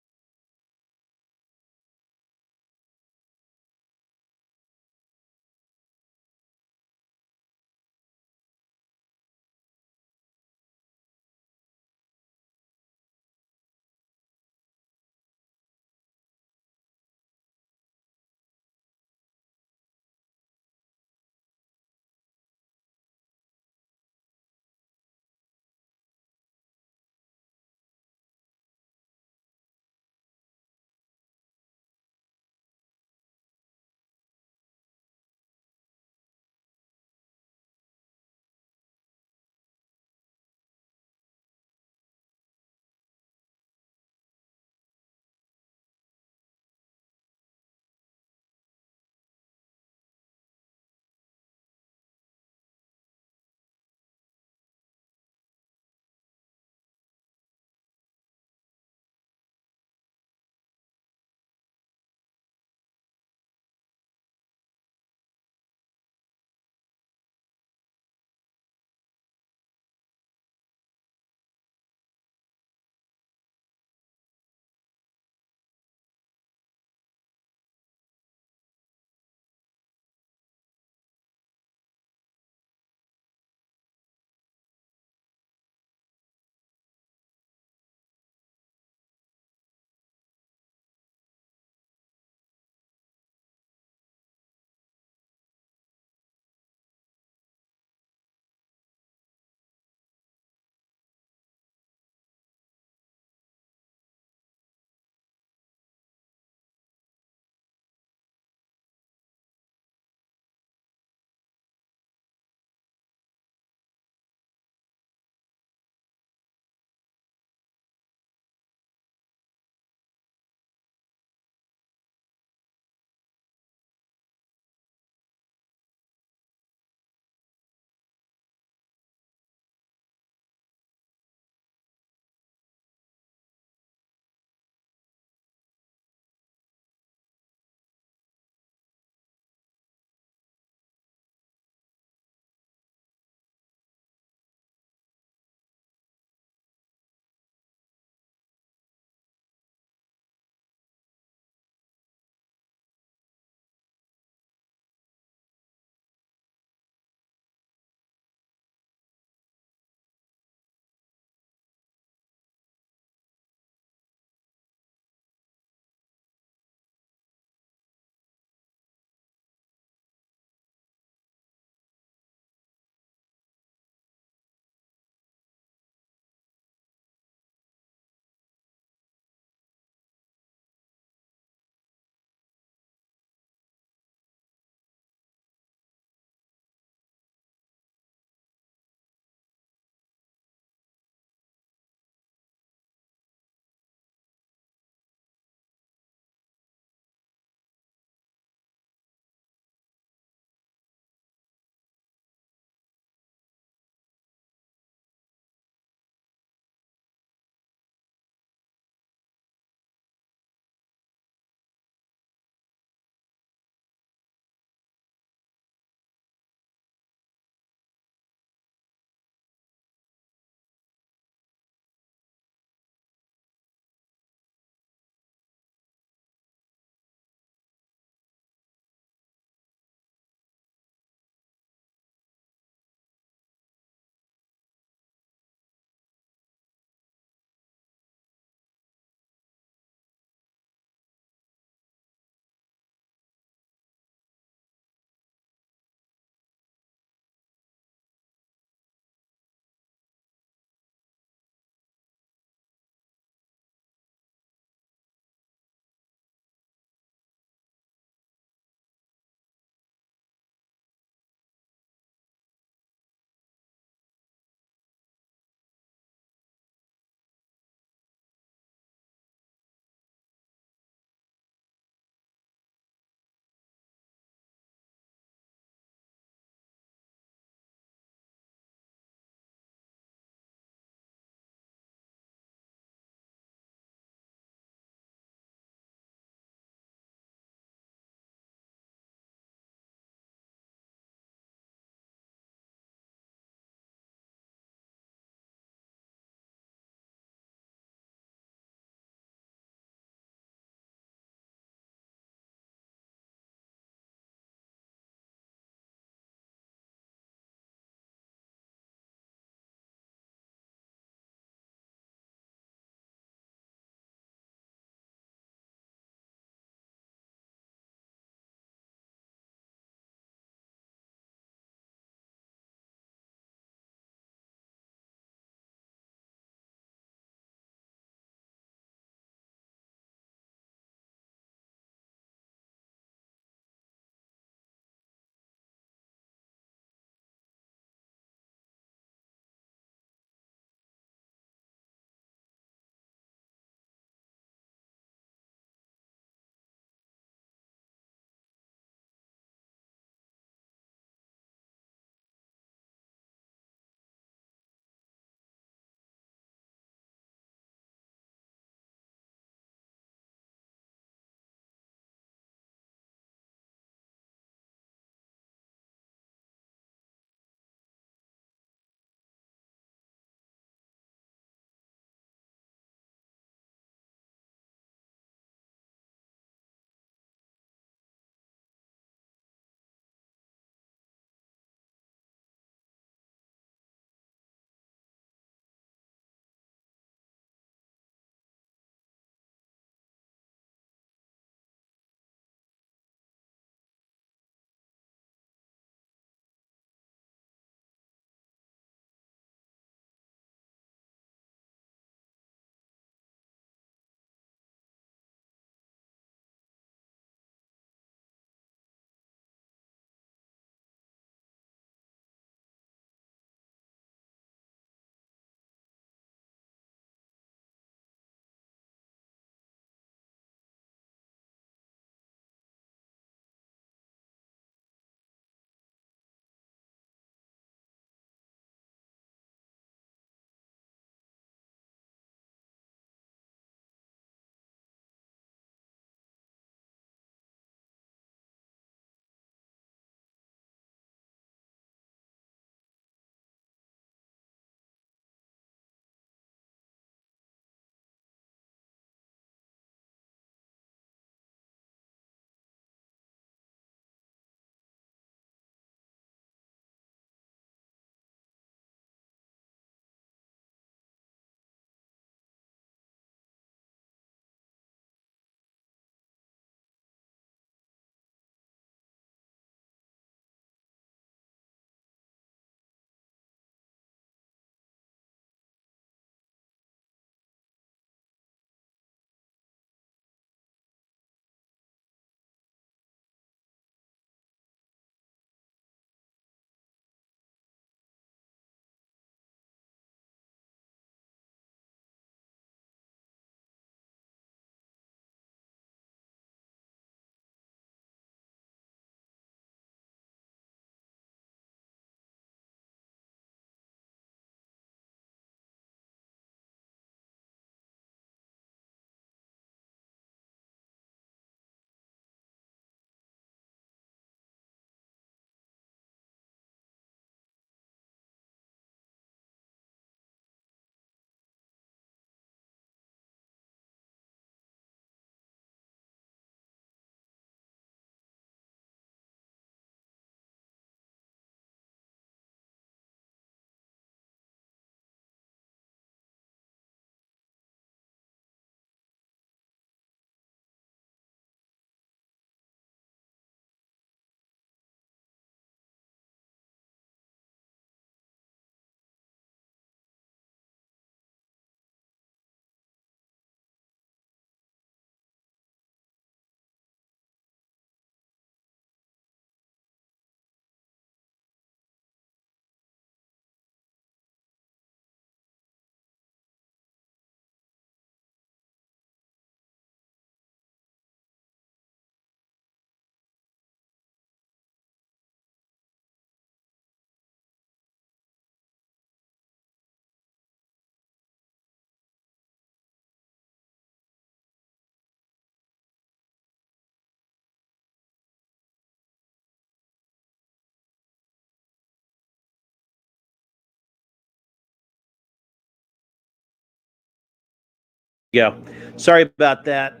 go. Sorry about that.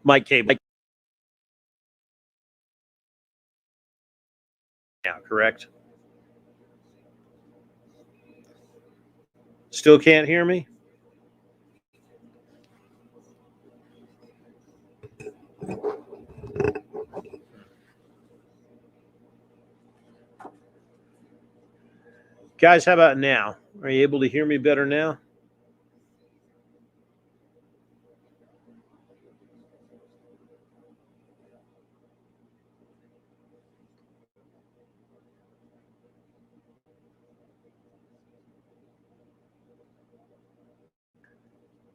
Mike K. Now, correct? Still can't hear me? Guys, how about now? Are you able to hear me better now?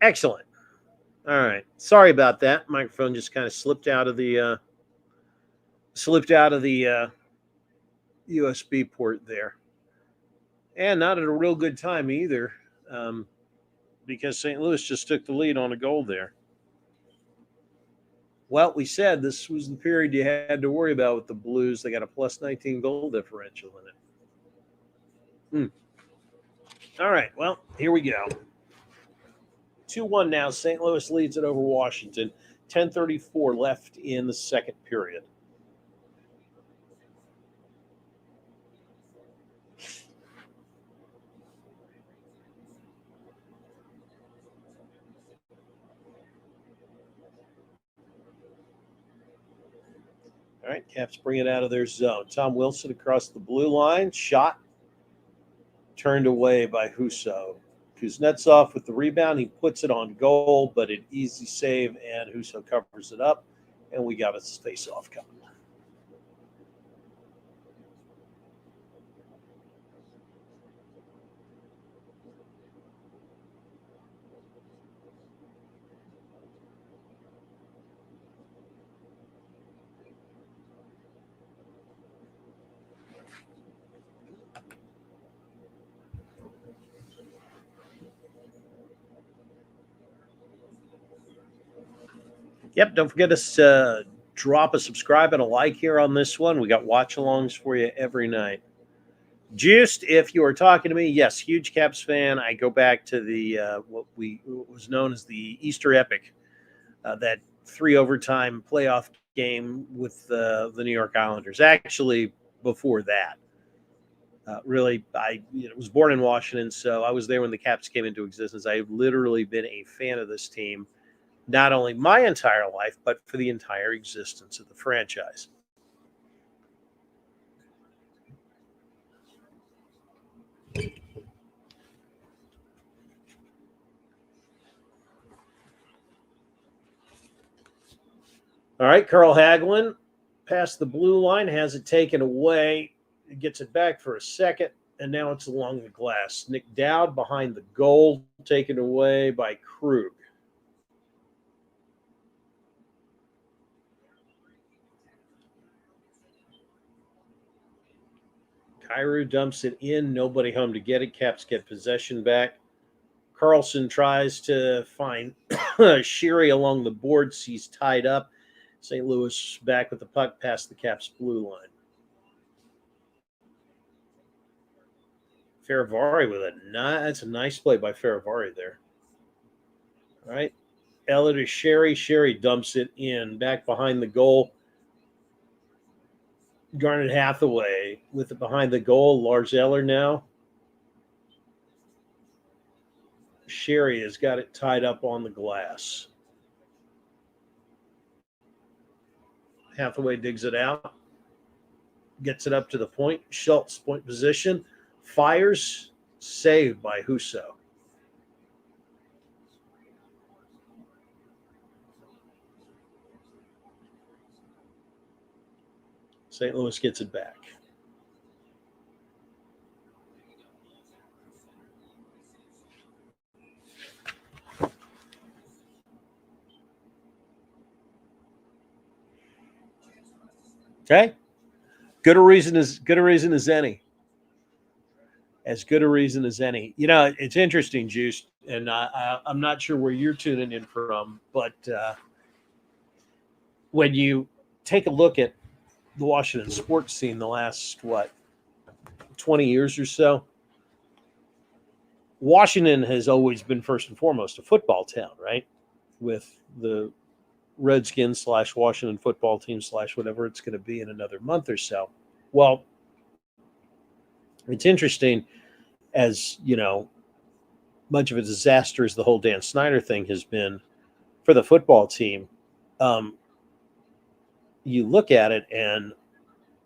Excellent. All right. Sorry about that. Microphone just kind of slipped out of the USB port there, and not at a real good time either, because St. Louis just took the lead on a goal there. Well, we said this was the period you had to worry about with the Blues. They got a plus 19 goal differential in it. All right. Well, here we go. 2-1 now. St. Louis leads it over Washington. 10:34 left in the second period. All right, Caps bring it out of their zone. Tom Wilson across the blue line. Shot turned away by Husso. Kuznetsov with the rebound. He puts it on goal, but an easy save, and Husso covers it up, and we got a face-off coming. Yep, don't forget to drop a subscribe and a like here on this one. We got watch-alongs for you every night. Juiced, if you are talking to me, yes, huge Caps fan. I go back to the what was known as the Easter Epic, that 3 overtime playoff game with the New York Islanders. Actually, before that, really, I was born in Washington, so I was there when the Caps came into existence. I've literally been a fan of this team, not only my entire life, but for the entire existence of the franchise. All right, Carl Hagelin past the blue line, has it taken away, gets it back for a second, and now it's along the glass. Nick Dowd behind the goal, taken away by Krug. Kyrou dumps it in, nobody home to get it. Caps get possession back. Carlson tries to find Sherry along the boards. He's tied up. St. Louis back with the puck past the Caps blue line. Ferravari with that's a nice play by Ferravari there. All right. Eller to Sherry. Sherry dumps it in back behind the goal. Garnet Hathaway with it behind the goal. Lars Eller now. Sherry has got it tied up on the glass. Hathaway digs it out. Gets it up to the point. Schultz point position. Fires. Saved by Husso. St. Louis gets it back. Okay. Good a reason as any. As good a reason as any. It's interesting, Juice, and I'm not sure where you're tuning in from, but when you take a look at the Washington sports scene the last, 20 years or so, Washington has always been first and foremost a football town, right? With the Redskins / Washington football team / whatever it's going to be in another month or so. Well, it's interesting, as you know, much of a disaster as the whole Dan Snyder thing has been for the football team. Um, you look at it, and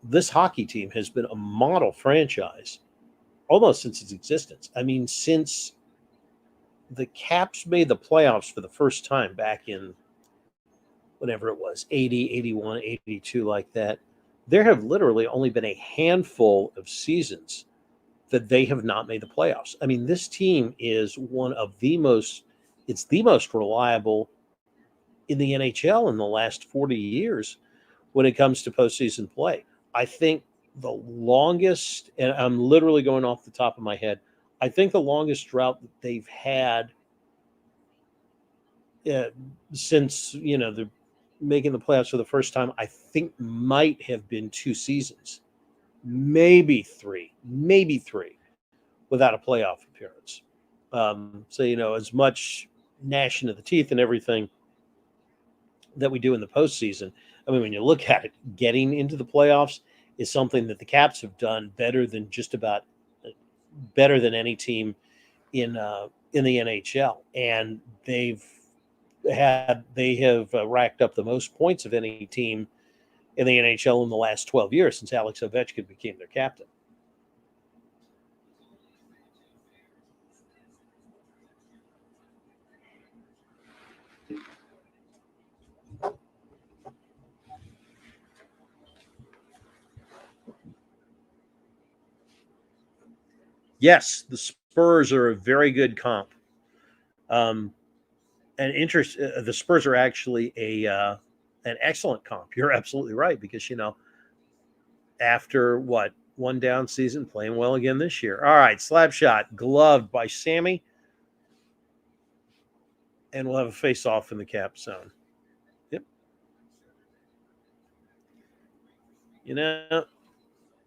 this hockey team has been a model franchise almost since its existence. I mean, since the Caps made the playoffs for the first time back in whatever it was, 80, 81, 82, like that, there have literally only been a handful of seasons that they have not made the playoffs. I mean, this team is one of the most, it's the most reliable in the NHL in the last 40 years when it comes to postseason play. I think the longest, and I'm literally going off the top of my head, I think the longest drought that they've had uh, since, the making the playoffs for the first time, I think might have been 2 seasons, maybe three without a playoff appearance. So, as much gnashing of the teeth and everything that we do in the postseason, I mean, when you look at it, getting into the playoffs is something that the Caps have done better than any team in the NHL, and they have racked up the most points of any team in the NHL in the last 12 years since Alex Ovechkin became their captain. Yes, the Spurs are a very good comp. Um, the Spurs are actually an excellent comp. You're absolutely right because after what one down season, playing well again this year. All right, slap shot gloved by Sammy, and we'll have a face off in the Cap zone. Yep. You know,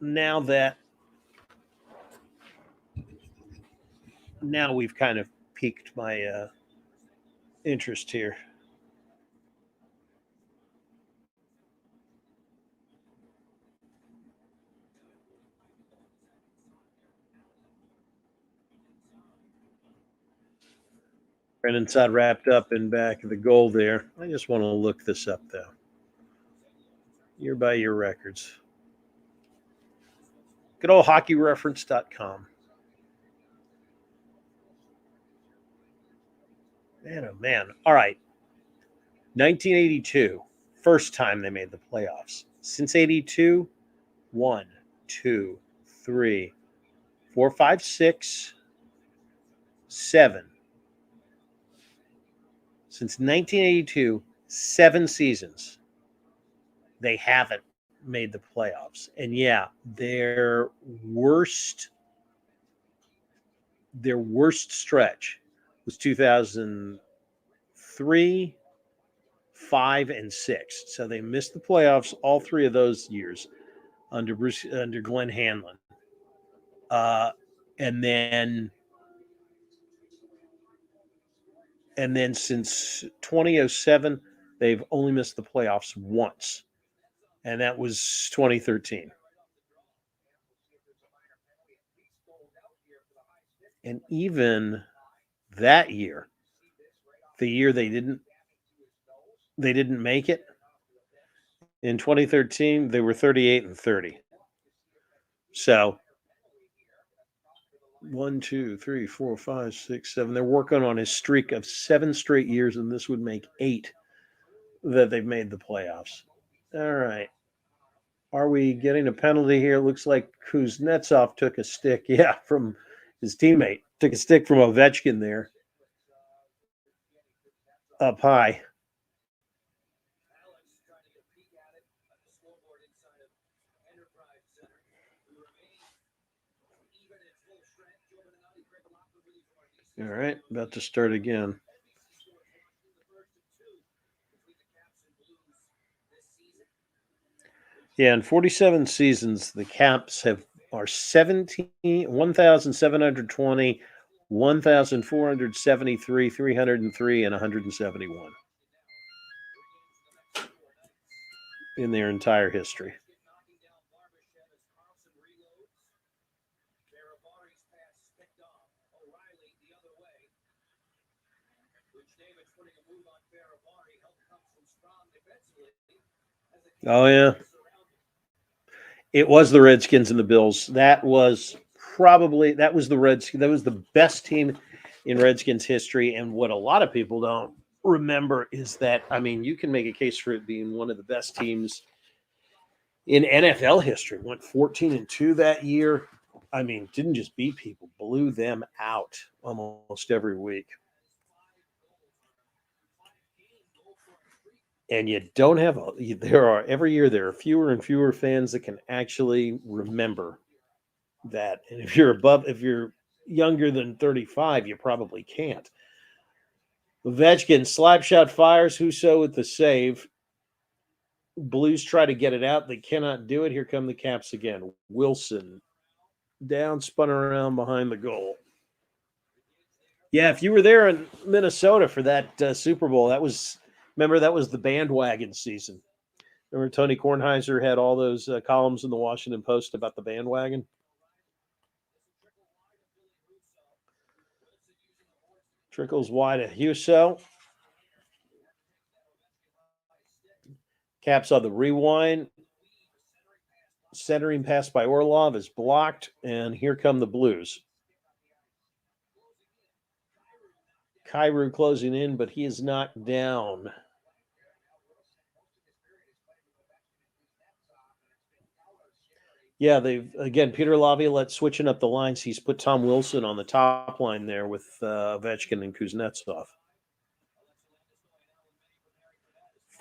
now that now we've kind of piqued my interest here. Right inside wrapped up in back of the goal there. I just want to look this up though. Year by year records. Good old hockeyreference.com. Man, oh man. All right. 1982, first time they made the playoffs. Since 82, 1, 2, 3, 4, 5, 6, 7. Since 1982, 7 seasons, they haven't made the playoffs. And yeah, their worst stretch was 2003, 5, and 6. So they missed the playoffs all 3 of those years under Glenn Hanlon. Uh, and then since 2007, they've only missed the playoffs once, and that was 2013. And even that year, the year they didn't make it in 2013, they were 38 and 30. So 1, 2, 3, 4, 5, 6, 7. They're working on a streak of 7 straight years, and this would make 8 that they've made the playoffs. All right. Are we getting a penalty here? Looks like Kuznetsov took a stick, yeah, from his teammate. Took a stick from Ovechkin there up high. All right, about to start again. Yeah, in 47 seasons, the Caps are 1,720 1,473, 303, and 171 in their entire history. Oh yeah, it was the Redskins and the Bills. That was the Redskins. That was the best team in Redskins history. And what a lot of people don't remember is that, I mean, you can make a case for it being one of the best teams in NFL history. Went 14-2 that year. I mean, didn't just beat people, blew them out almost every week. And you don't have every year there are fewer and fewer fans that can actually remember that. And if you're younger than 35, you probably can't. Ovechkin slap shot fires Husso with the save. Blues try to get it out. They cannot do it. Here come the Caps again. Wilson down, spun around behind the goal. Yeah, if you were there in Minnesota for that Super Bowl, that was the bandwagon season. Remember Tony Kornheiser had all those columns in the Washington Post about the bandwagon? Trickles wide at Husso. Caps on the rewind. Centering pass by Orlov is blocked, and here come the Blues. Kyrou closing in, but he is knocked down. Yeah, Peter Laviolette switching up the lines. He's put Tom Wilson on the top line there with Ovechkin and Kuznetsov.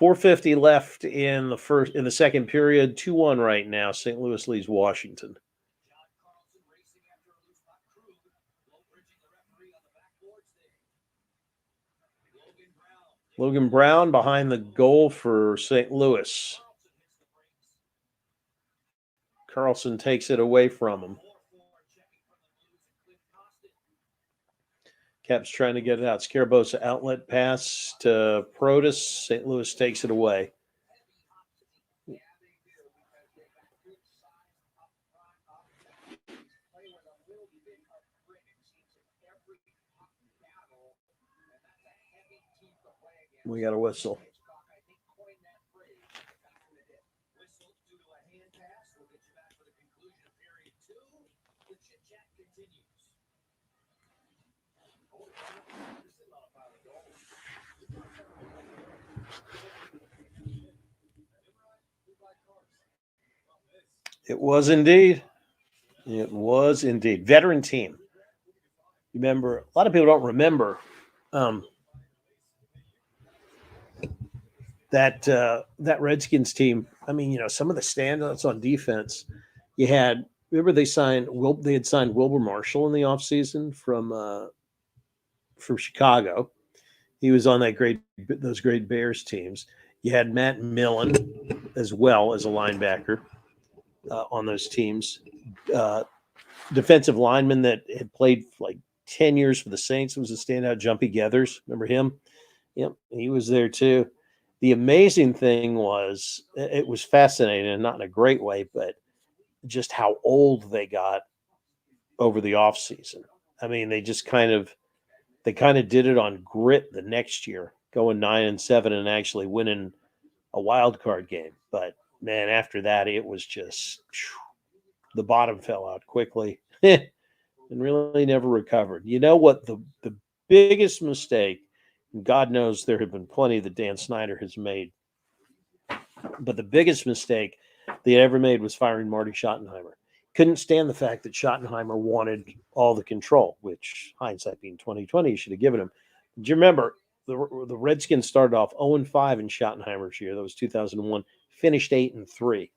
4:50 left in the second period. 2-1 right now. St. Louis leads Washington. Logan Brown behind the goal for St. Louis. Carlson takes it away from him. Caps trying to get it out. Scarabosa outlet pass to Protus. St. Louis takes it away. We got a whistle. It was indeed. It was indeed. Veteran team. Remember, a lot of people don't remember that Redskins team. I mean, some of the standouts on defense. You had, remember they had signed Wilbur Marshall in the offseason from Chicago. He was on those great Bears teams. You had Matt Millen as well as a linebacker on those teams. Defensive lineman that had played like 10 years for the Saints was a standout, Jumpy Geathers. Remember him? Yep, he was there too. The amazing thing was, it was fascinating, and not in a great way, but just how old they got over the offseason. I mean, they kind of did it on grit the next year, going 9-7 and actually winning a wild card game. But man, after that, it was just the bottom fell out quickly and really never recovered. You know what? The biggest mistake, and God knows there have been plenty that Dan Snyder has made, but the biggest mistake they ever made was firing Marty Schottenheimer. Couldn't stand the fact that Schottenheimer wanted all the control, which, hindsight being 2020, you should have given him. Do you remember the Redskins started off 0-5 in Schottenheimer's year? That was 2001. Finished 8-3.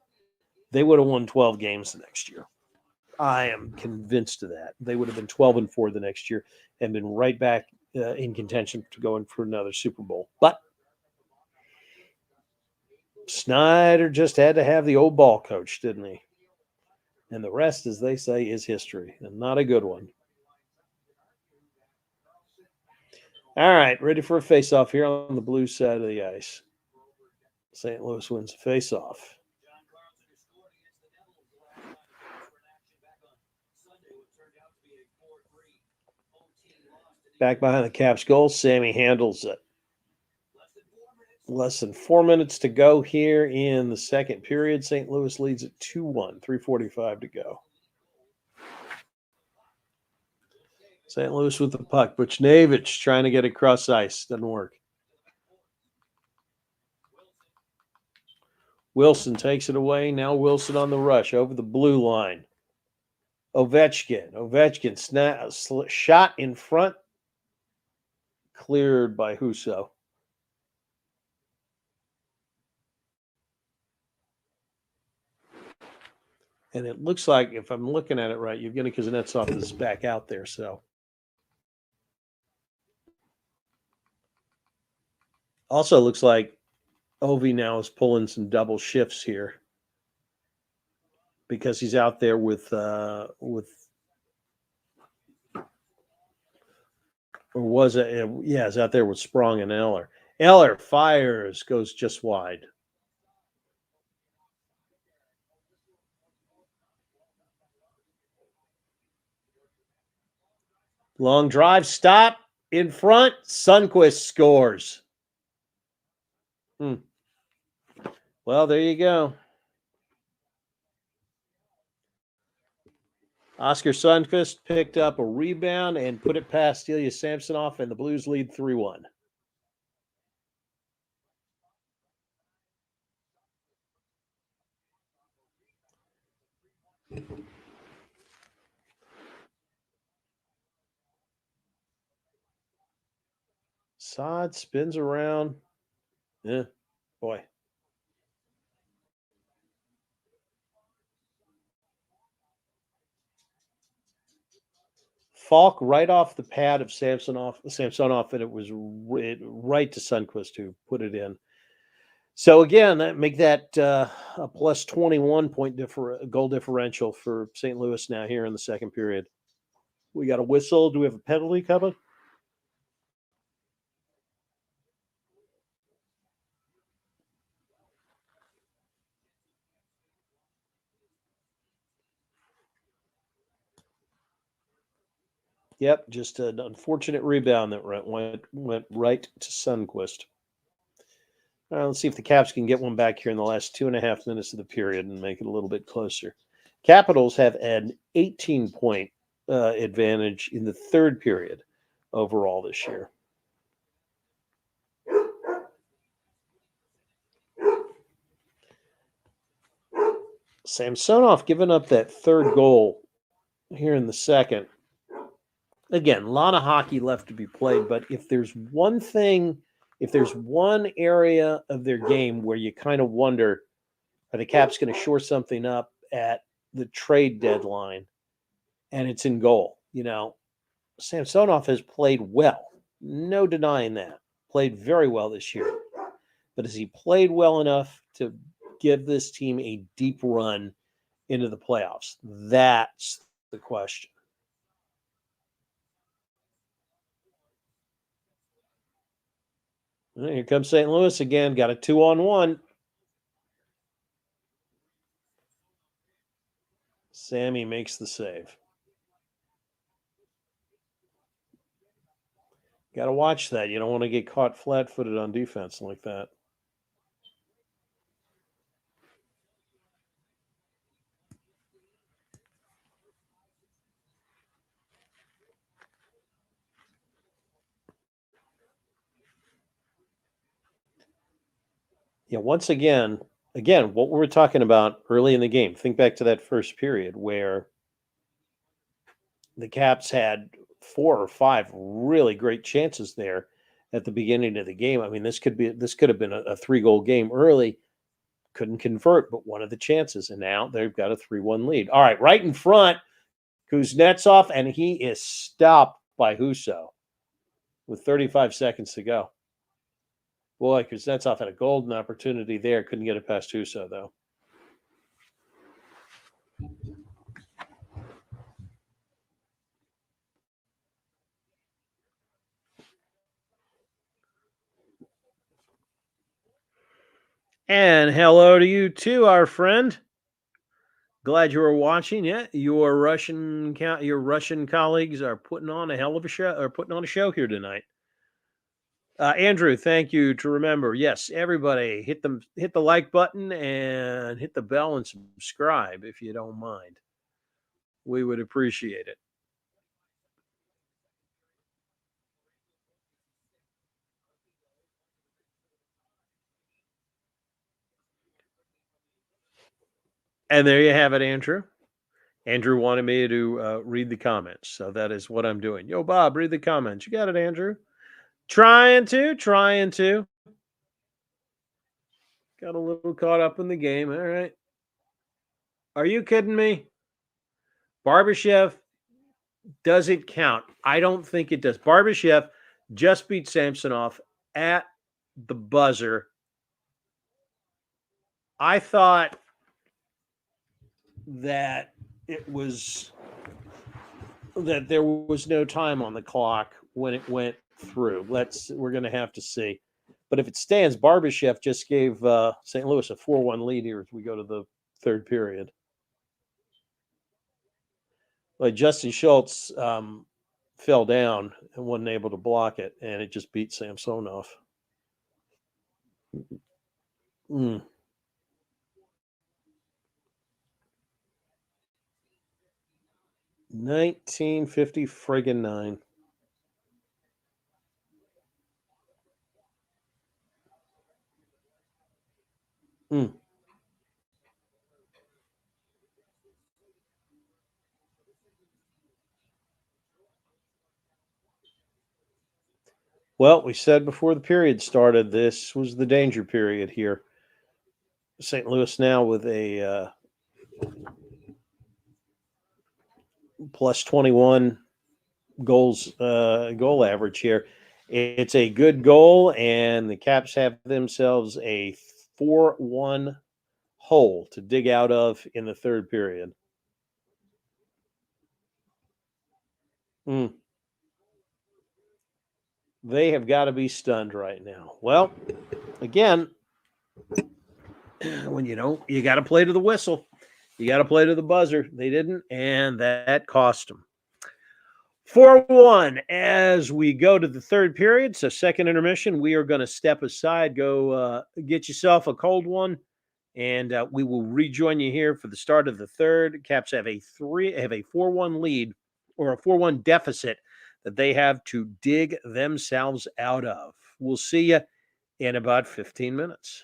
They would have won 12 games the next year. I am convinced of that. They would have been 12-4 the next year and been right back in contention to going for another Super Bowl. But Snyder just had to have the old ball coach, didn't he? And the rest, as they say, is history, and not a good one. All right, ready for a face-off here on the blue side of the ice. St. Louis wins the face-off. Back behind the Caps goal, Sammy handles it. Less than 4 minutes to go here in the second period. St. Louis leads at 2-1, 3:45 to go. St. Louis with the puck. Buchnevich trying to get it across ice. Doesn't work. Wilson takes it away. Now Wilson on the rush over the blue line. Ovechkin shot in front. Cleared by Husso. And it looks like, if I'm looking at it right, Yevgeny Kuznetsov is back out there. So also looks like Ovi now is pulling some double shifts here because he's out there with or was it? Yeah, he's out there with Sprong and Eller. Eller fires, goes just wide. Long drive, stop in front. Sundqvist scores. Well, there you go. Oscar Sundqvist picked up a rebound and put it past Ilya Samsonov, and the Blues lead 3-1. Saad spins around. Yeah, boy. Falk right off the pad of Samsonov, and it was right to Sundqvist who put it in. So again, that make that a plus 21 point goal differential for St. Louis now here in the second period. We got a whistle. Do we have a penalty coming? Yep, just an unfortunate rebound that went right to Sundqvist. All right, let's see if the Caps can get one back here in the last 2.5 minutes of the period and make it a little bit closer. Capitals have an 18-point advantage in the third period overall this year. Samsonov giving up that third goal here in the second. Again, a lot of hockey left to be played, but if there's one area of their game where you kind of wonder, are the Caps going to shore something up at the trade deadline? And it's in goal. You know, Samsonov has played well. No denying that. Played very well this year. But has he played well enough to give this team a deep run into the playoffs? That's the question. And here comes St. Louis again. Got a 2-on-1. Sammy makes the save. Got to watch that. You don't want to get caught flat-footed on defense like that. Yeah, once again, what we were talking about early in the game. Think back to that first period where the Caps had 4 or 5 really great chances there at the beginning of the game. I mean, this could have been a 3-goal game early. Couldn't convert, but one of the chances, and now they've got a 3-1 lead. All right, right in front, Kuznetsov, and he is stopped by Husso with 35 seconds to go. Boy, Kuznetsov had a golden opportunity there. Couldn't get it past Husso, though. And hello to you too, our friend. Glad you were watching. Yeah, your Russian colleagues are putting on a hell of a show, or putting on a show here tonight. Andrew, thank you. To remember, yes, everybody hit the like button and hit the bell and subscribe if you don't mind. We would appreciate it. And there you have it, Andrew. Andrew wanted me to read the comments, so that is what I'm doing. Yo, Bob, read the comments. You got it, Andrew. Trying to. Got a little caught up in the game. All right. Are you kidding me? Barbashev, does it count? I don't think it does. Barbashev just beat Samsonov at the buzzer. I thought that there was no time on the clock when it went through. We're going to have to see. But if it stands, Barbashev just gave St. Louis a 4-1 lead here as we go to the third period. Like Justin Schultz fell down and wasn't able to block it, and it just beat Samsonov. 1950 friggin' 9. Well, we said before the period started, this was the danger period here. St. Louis now with a plus 21 goal average here. It's a good goal, and the Caps have themselves a 4-1 hole to dig out of in the third period. They have got to be stunned right now. Well, again, when you got to play to the whistle. You got to play to the buzzer. They didn't, and that cost them. 4-1 as we go to the third period. So second intermission, we are going to step aside, go get yourself a cold one, and we will rejoin you here for the start of the third. Caps have a 4-1 lead, or a 4-1 deficit that they have to dig themselves out of. We'll see you in about 15 minutes.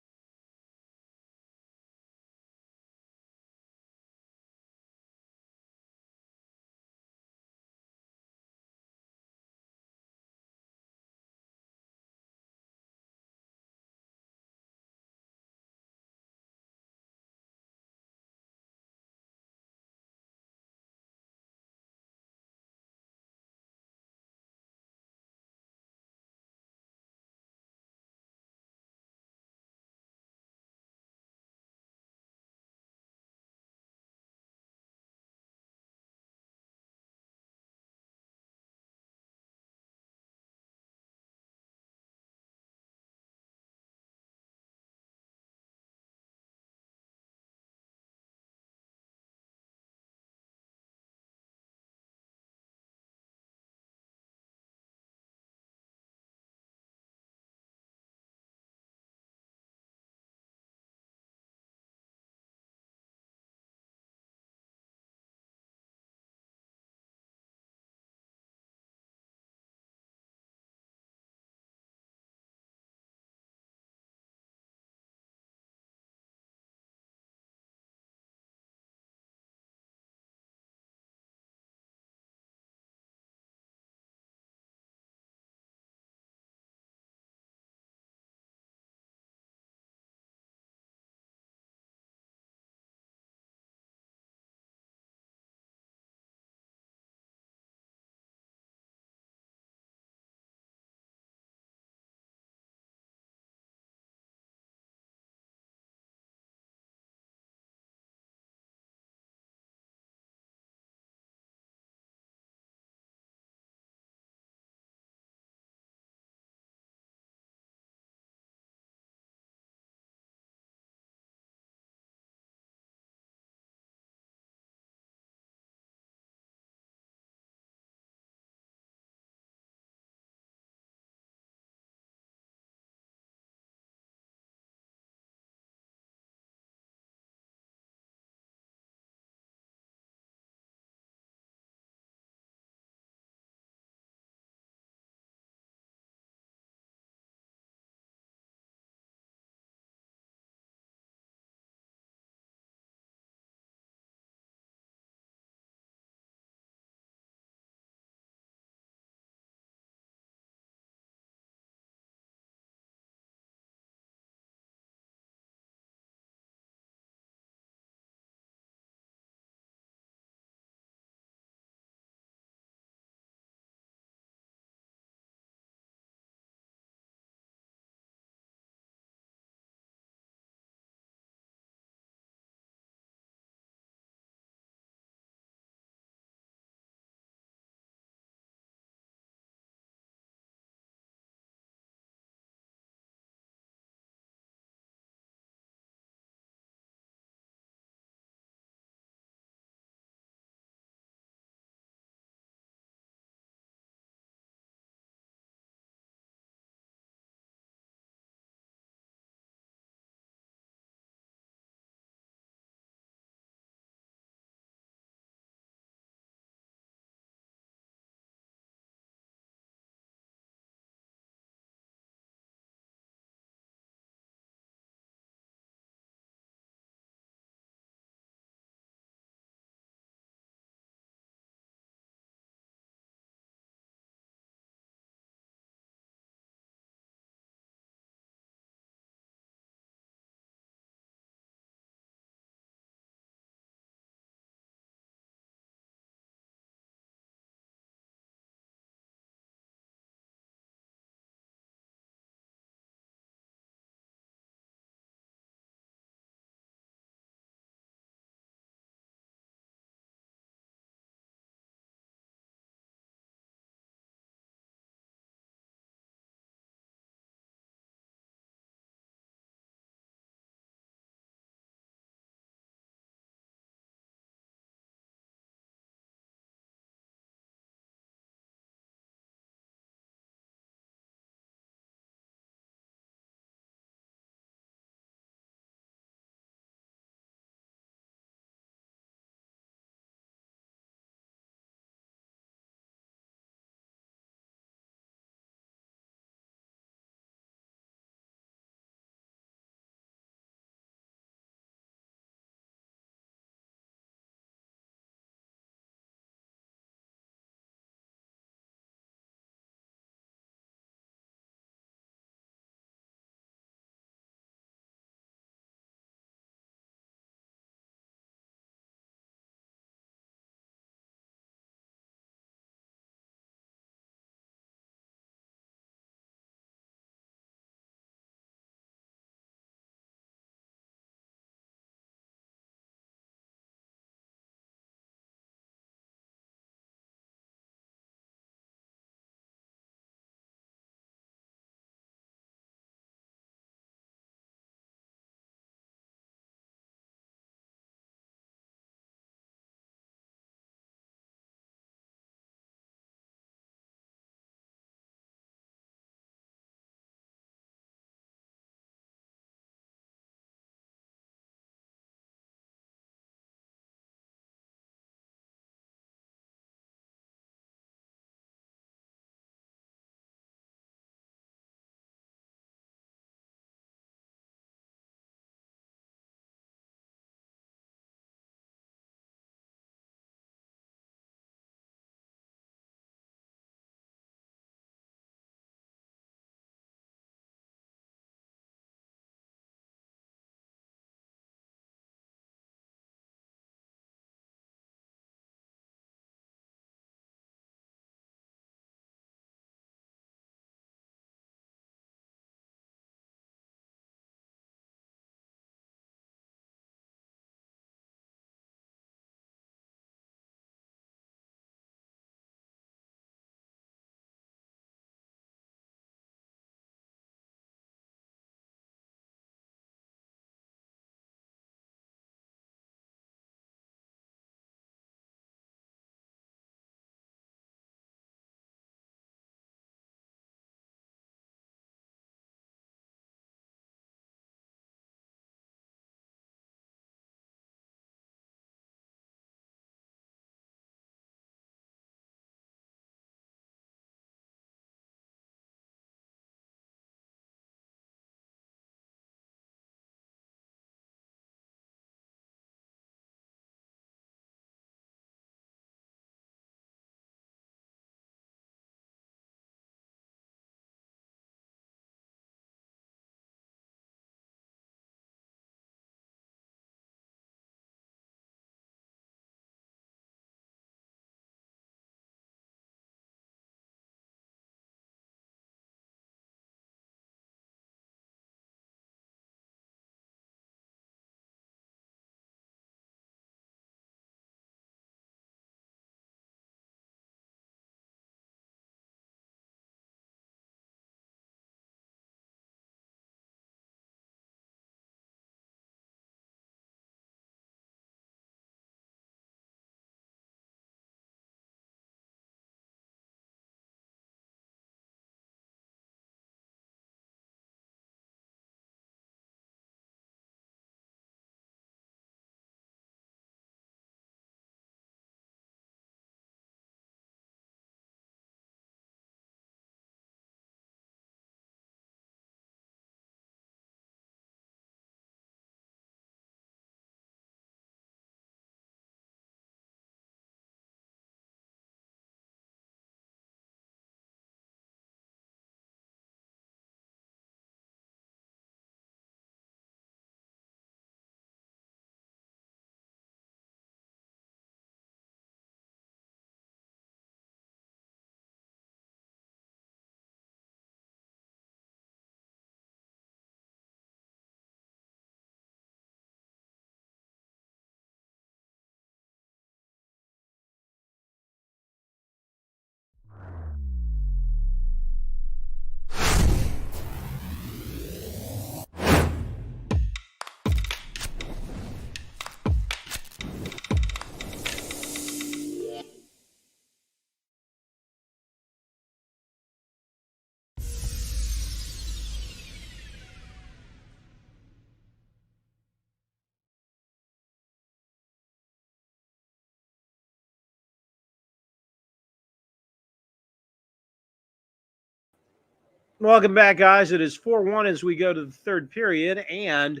Welcome back, guys. It is 4-1 as we go to the third period, and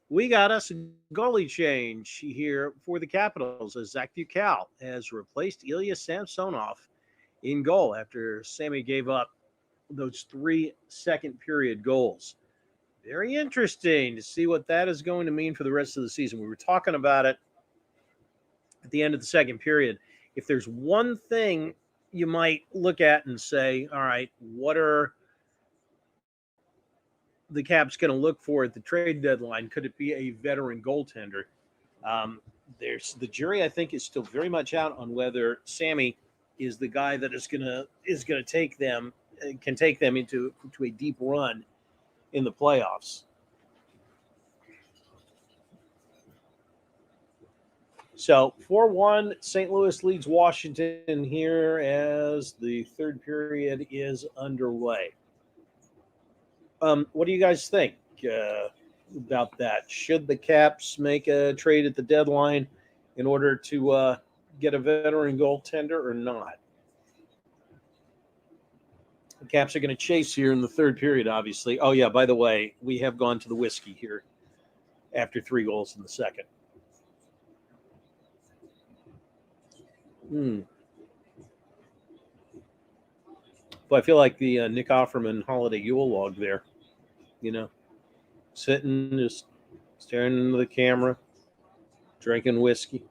we got us a goalie change here for the Capitals as Zach Bucal has replaced Ilya Samsonov in goal after Sammy gave up those 3 second-period goals. Very interesting to see what that is going to mean for the rest of the season. We were talking about it at the end of the second period. If there's one thing you might look at and say, all right, what are the Caps going to look for at the trade deadline? Could it be a veteran goaltender? There's the jury, I think, is still very much out on whether Sammy is the guy that is gonna take them can take them into to a deep run in the playoffs. So 4-1, St. Louis leads Washington here as the third period is underway. What do you guys think about that? Should the Caps make a trade at the deadline in order to get a veteran goaltender or not? The Caps are going to chase here in the third period, obviously. Oh, yeah, by the way, we have gone to the whiskey here after 3 goals in the second. But I feel like the Nick Offerman Holiday Yule log there, sitting, just staring into the camera, drinking whiskey.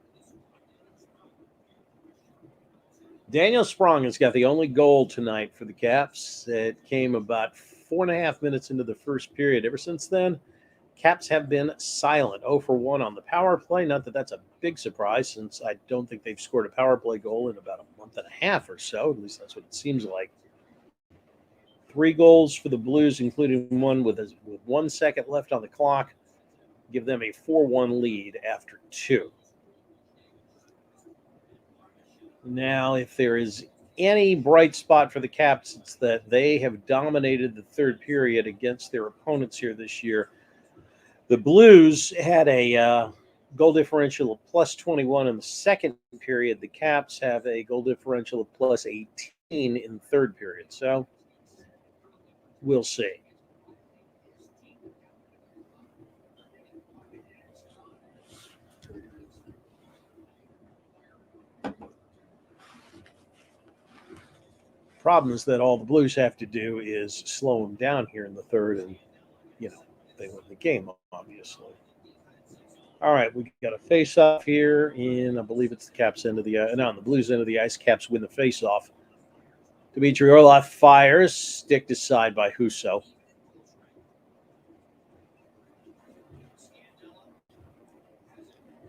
Daniel Sprong has got the only goal tonight for the Caps. It came about 4.5 minutes into the first period. Ever since then, Caps have been silent. 0 for 1 on the power play. Not that that's a big surprise, since I don't think they've scored a power play goal in about a month and a half or so. At least that's what it seems like. 3 goals for the Blues, including one with 1 second left on the clock. Give them a 4-1 lead after 2. Now, if there is any bright spot for the Caps, it's that they have dominated the third period against their opponents here this year. The Blues had a goal differential of plus 21 in the second period. The Caps have a goal differential of plus 18 in the third period. So we'll see. Problem is that all the Blues have to do is slow them down here in the third, and they win the game, obviously. All right, we got a face-off here, and I believe it's the Caps end of the on the Blues end of the ice. Caps win the face-off. Dmitry Orlov fires, sticked aside by Husso.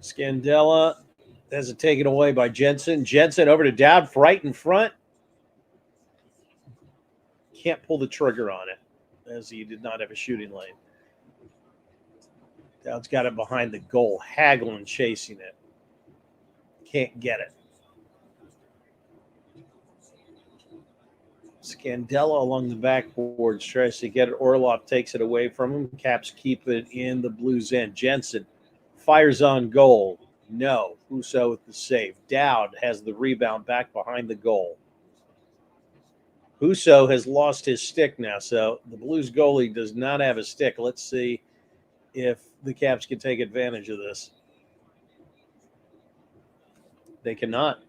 Scandella has it taken away by Jensen. Jensen over to Dowd, right in front. Can't pull the trigger on it, as he did not have a shooting lane. Dowd's got it behind the goal. Hagelin chasing it. Can't get it. Scandella along the backboards tries to get it. Orlov takes it away from him. Caps keep it in the Blues end. Jensen fires on goal. No. Husso with the save. Dowd has the rebound back behind the goal. Husso has lost his stick now, so the Blues goalie does not have a stick. Let's see if the Caps can take advantage of this. They cannot,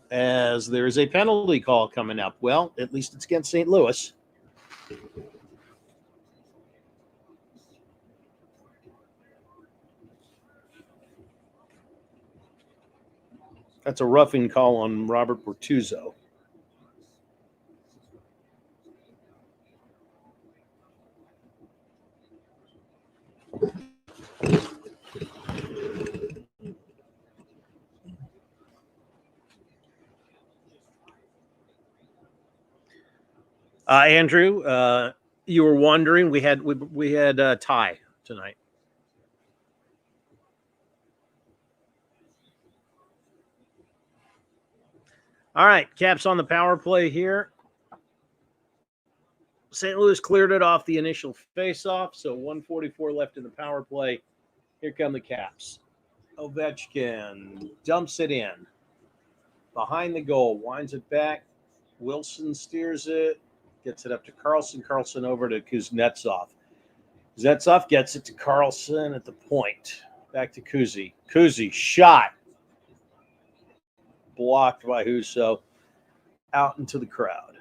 as there is a penalty call coming up. Well, at least it's against St. Louis. That's a roughing call on Robert Bortuzzo. Andrew, you were wondering, we had tie tonight. All right, Caps on the power play here. St. Louis cleared it off the initial face-off, so 1:44 left in the power play. Here come the Caps. Ovechkin dumps it in. Behind the goal, winds it back. Wilson steers it. Gets it up to Carlson. Carlson over to Kuznetsov. Kuznetsov gets it to Carlson at the point. Back to Kuzi. Kuzi, shot. Blocked by Husso. Out into the crowd.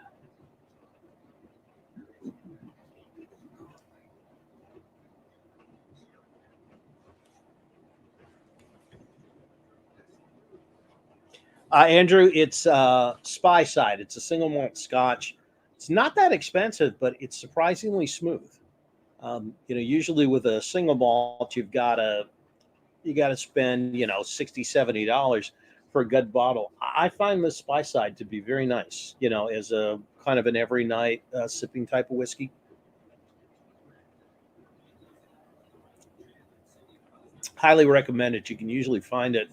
Andrew, it's Spy Side. It's a single malt Scotch. It's not that expensive, but it's surprisingly smooth. Usually with a single malt, you got to spend $60-$70 for a good bottle. I find this Spy Side to be very nice. As a kind of an every night sipping type of whiskey. Highly recommend it. You can usually find it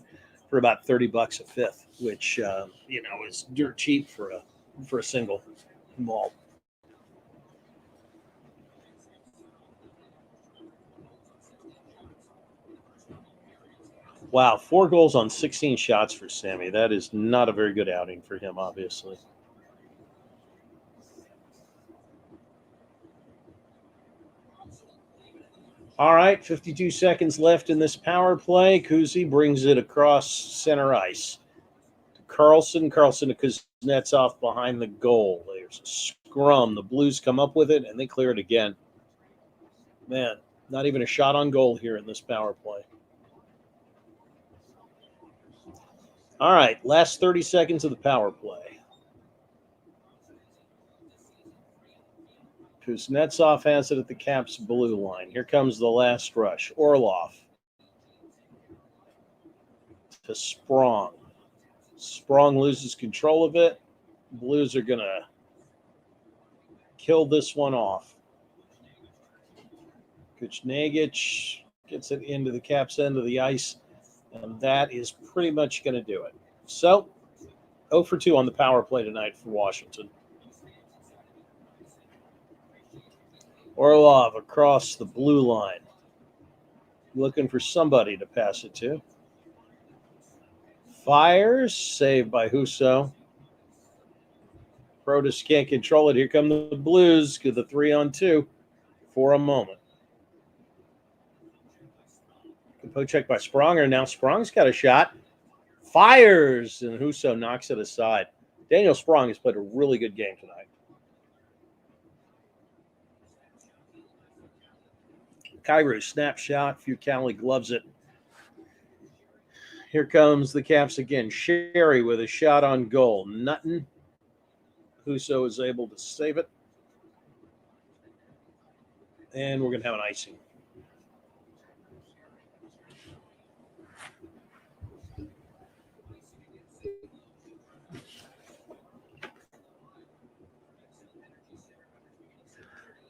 for about $30 a fifth, which is dirt cheap for a single malt. Wow, 4 goals on 16 shots for Sammy. That is not a very good outing for him, obviously. All right, 52 seconds left in this power play. Kuzi brings it across center ice. Carlson to Kuznetsov behind the goal. There's a scrum. The Blues come up with it, and they clear it again. Man, not even a shot on goal here in this power play. All right, last 30 seconds of the power play. Kuznetsov has it at the Caps blue line. Here comes the last rush. Orlov to Sprong. Sprong loses control of it. Blues are going to kill this one off. Kuchnagich gets it into the Caps end of the ice, and that is pretty much going to do it. So, 0 for 2 on the power play tonight for Washington. Orlov across the blue line. Looking for somebody to pass it to. Fires, saved by Husso. Protas can't control it. Here come the Blues with the 3-on-2 for a moment. Good check by Spronger. Now Sprong's got a shot. Fires, and Husso knocks it aside. Daniel Sprong has played a really good game tonight. Kyrou snapshot. Fucale gloves it. Here comes the Caps again. Sherry with a shot on goal. Nothing. Husso is able to save it. And we're going to have an icing.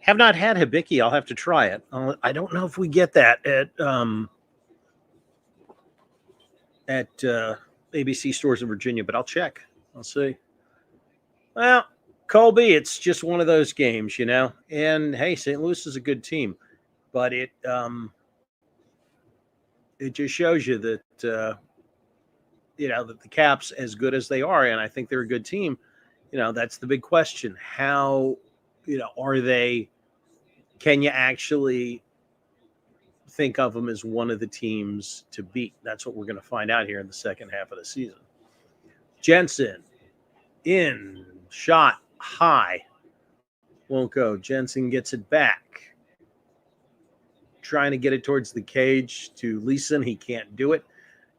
Have not had Hibiki. I'll have to try it. I don't know if we get that at ABC stores in Virginia, but I'll check. I'll see. Well, Colby, it's just one of those games, And hey, St. Louis is a good team, but it just shows you that that the Caps, as good as they are, and I think they're a good team. That's the big question. How are they? Can you actually think of them as one of the teams to beat? That's what we're going to find out here in the second half of the season. Jensen in, shot high. Won't go. Jensen gets it back. Trying to get it towards the cage to Leeson. He can't do it.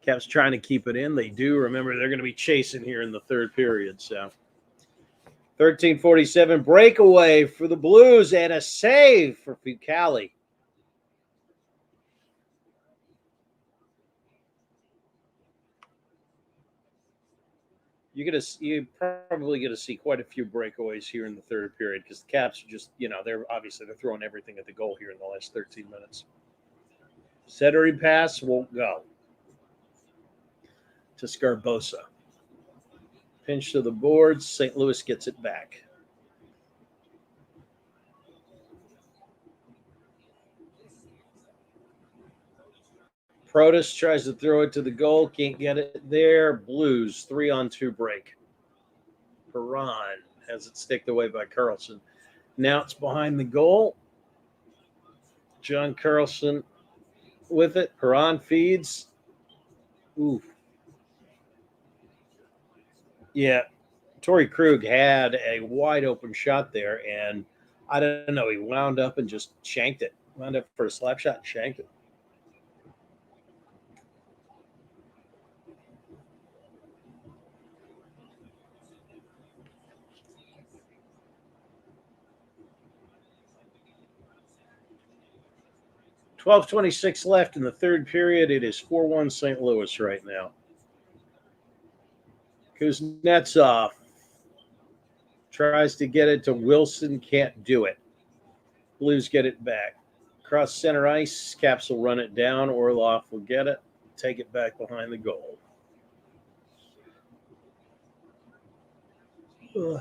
Caps trying to keep it in. They do. Remember, they're going to be chasing here in the third period. So 13:47 breakaway for the Blues and a save for Fucale. You're probably going to see quite a few breakaways here in the third period because the Caps are just, they're throwing everything at the goal here in the last 13 minutes. Centering pass won't go to Scarbosa. Pinch to the boards. St. Louis gets it back. Protas tries to throw it to the goal. Can't get it there. Blues 3-on-2 break. Perron Has it sticked away by Carlson. Now it's behind the goal. John Carlson with it. Perron feeds. Ooh. Yeah. Torrey Krug had a wide open shot there, and I don't know. He wound up and just shanked it. Wound up for a slap shot and shanked it. $12:26 left in the third period. It is 4-1 St. Louis right now. Kuznetsov tries to get it to Wilson. Can't do it. Blues get it back. Cross center ice. Caps will run it down. Orlov will get it. Take it back behind the goal. Ugh.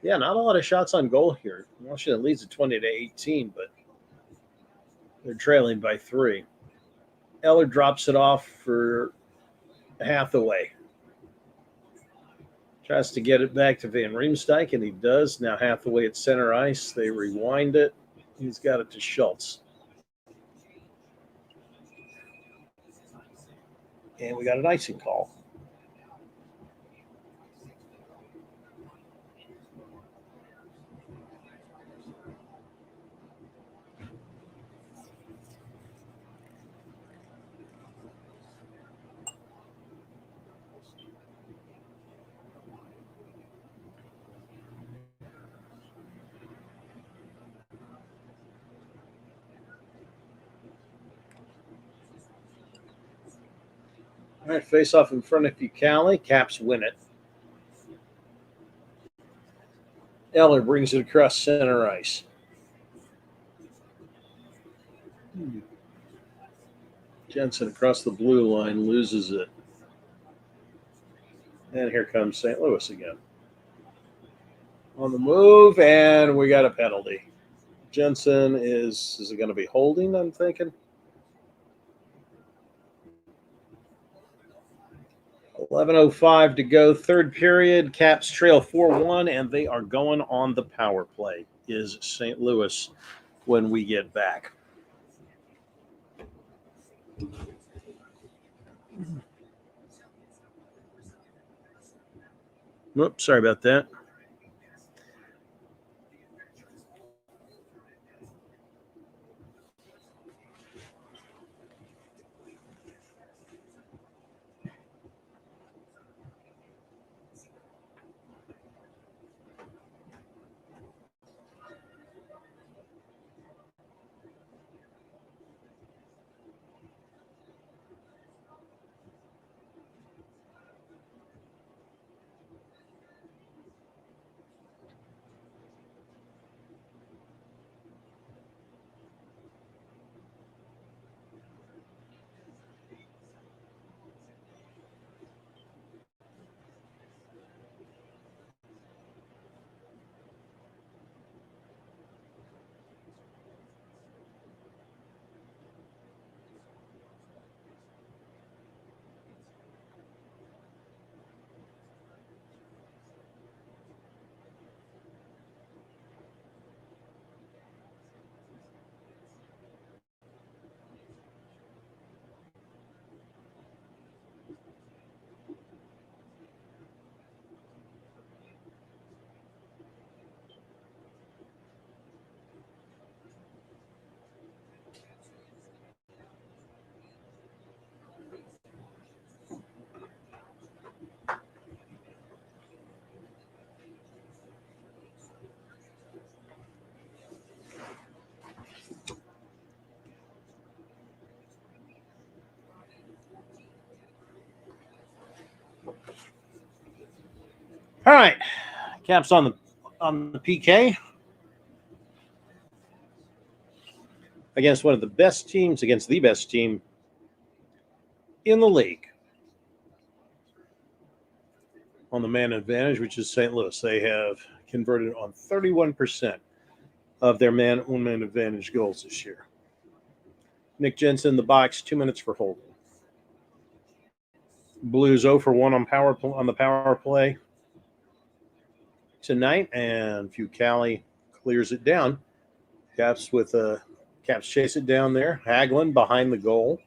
Yeah, not a lot of shots on goal here. Washington leads at 20-18, but they're trailing by 3. Eller drops it off for Hathaway. Tries to get it back to Van Riemsdyk, and he does. Now Hathaway at center ice. They rewind it. He's got it to Schultz. And we got an icing call. All right, face off in front of Fucale. Caps win it. Eller brings it across center ice. Jensen across the blue line loses it. And here comes St. Louis again. On the move, and we got a penalty. Jensen is it going to be holding, I'm thinking? 11:05 to go, third period. Caps trail 4-1, and they are going on the power play. Is St. Louis when we get back. Whoops, sorry about that. All right, Caps on the PK against one of the best teams, against the best team in the league. On the man advantage, which is St. Louis, they have converted on 31%. of their one-man advantage goals this year. Nick Jensen in the box, 2 minutes for holding. Blues 0 for 1 on the power play tonight, and Fucale clears it down. Caps chase it down there. Hagelin behind the goal.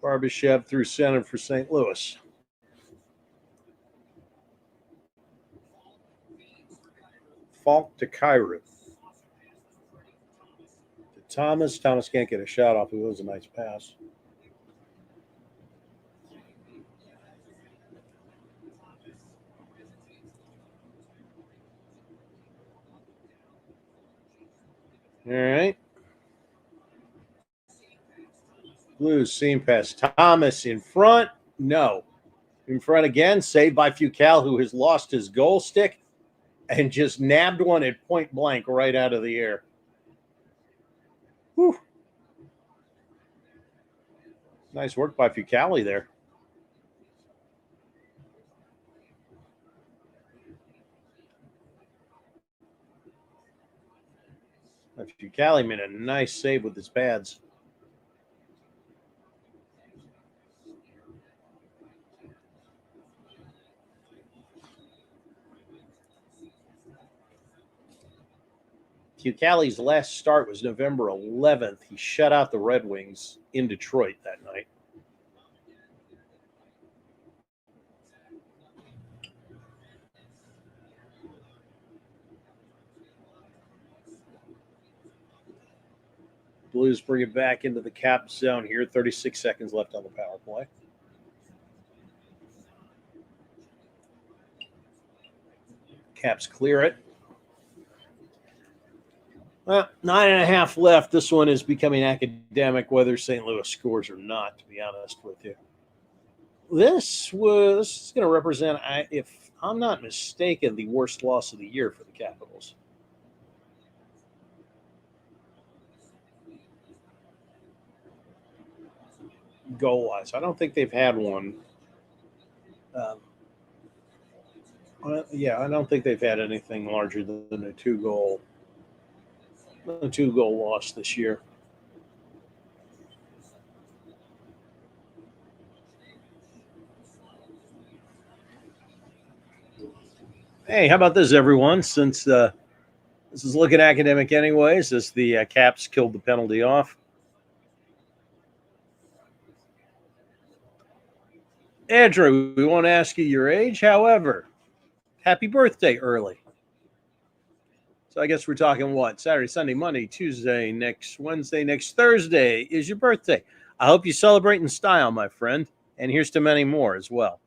Barbashev through center for St. Louis. Falk to Cairo. To Thomas. Thomas can't get a shot off. It was a nice pass. All right. Blues seam pass. Thomas in front. No. In front again. Saved by Fucale, who has lost his goal stick and just nabbed one at point blank right out of the air. Whew. Nice work by Fucale there. Fucale made a nice save with his pads. Fucale's last start was November 11th. He shut out the Red Wings in Detroit that night. Blues bring it back into the cap zone here. 36 seconds left on the power play. Caps clear it. Well, 9.5 left. This one is becoming academic, whether St. Louis scores or not, to be honest with you. This is going to represent, if I'm not mistaken, the worst loss of the year for the Capitals. Goal-wise, I don't think they've had one. I don't think they've had anything larger than a two-goal loss this year. Hey, how about this, everyone? Since this is looking academic anyways, as the Caps killed the penalty off. Andrew, we won't ask you your age. However, happy birthday early. So I guess we're talking what? Saturday, Sunday, Monday, Tuesday, next Wednesday, next Thursday is your birthday. I hope you celebrate in style, my friend. And here's to many more as well.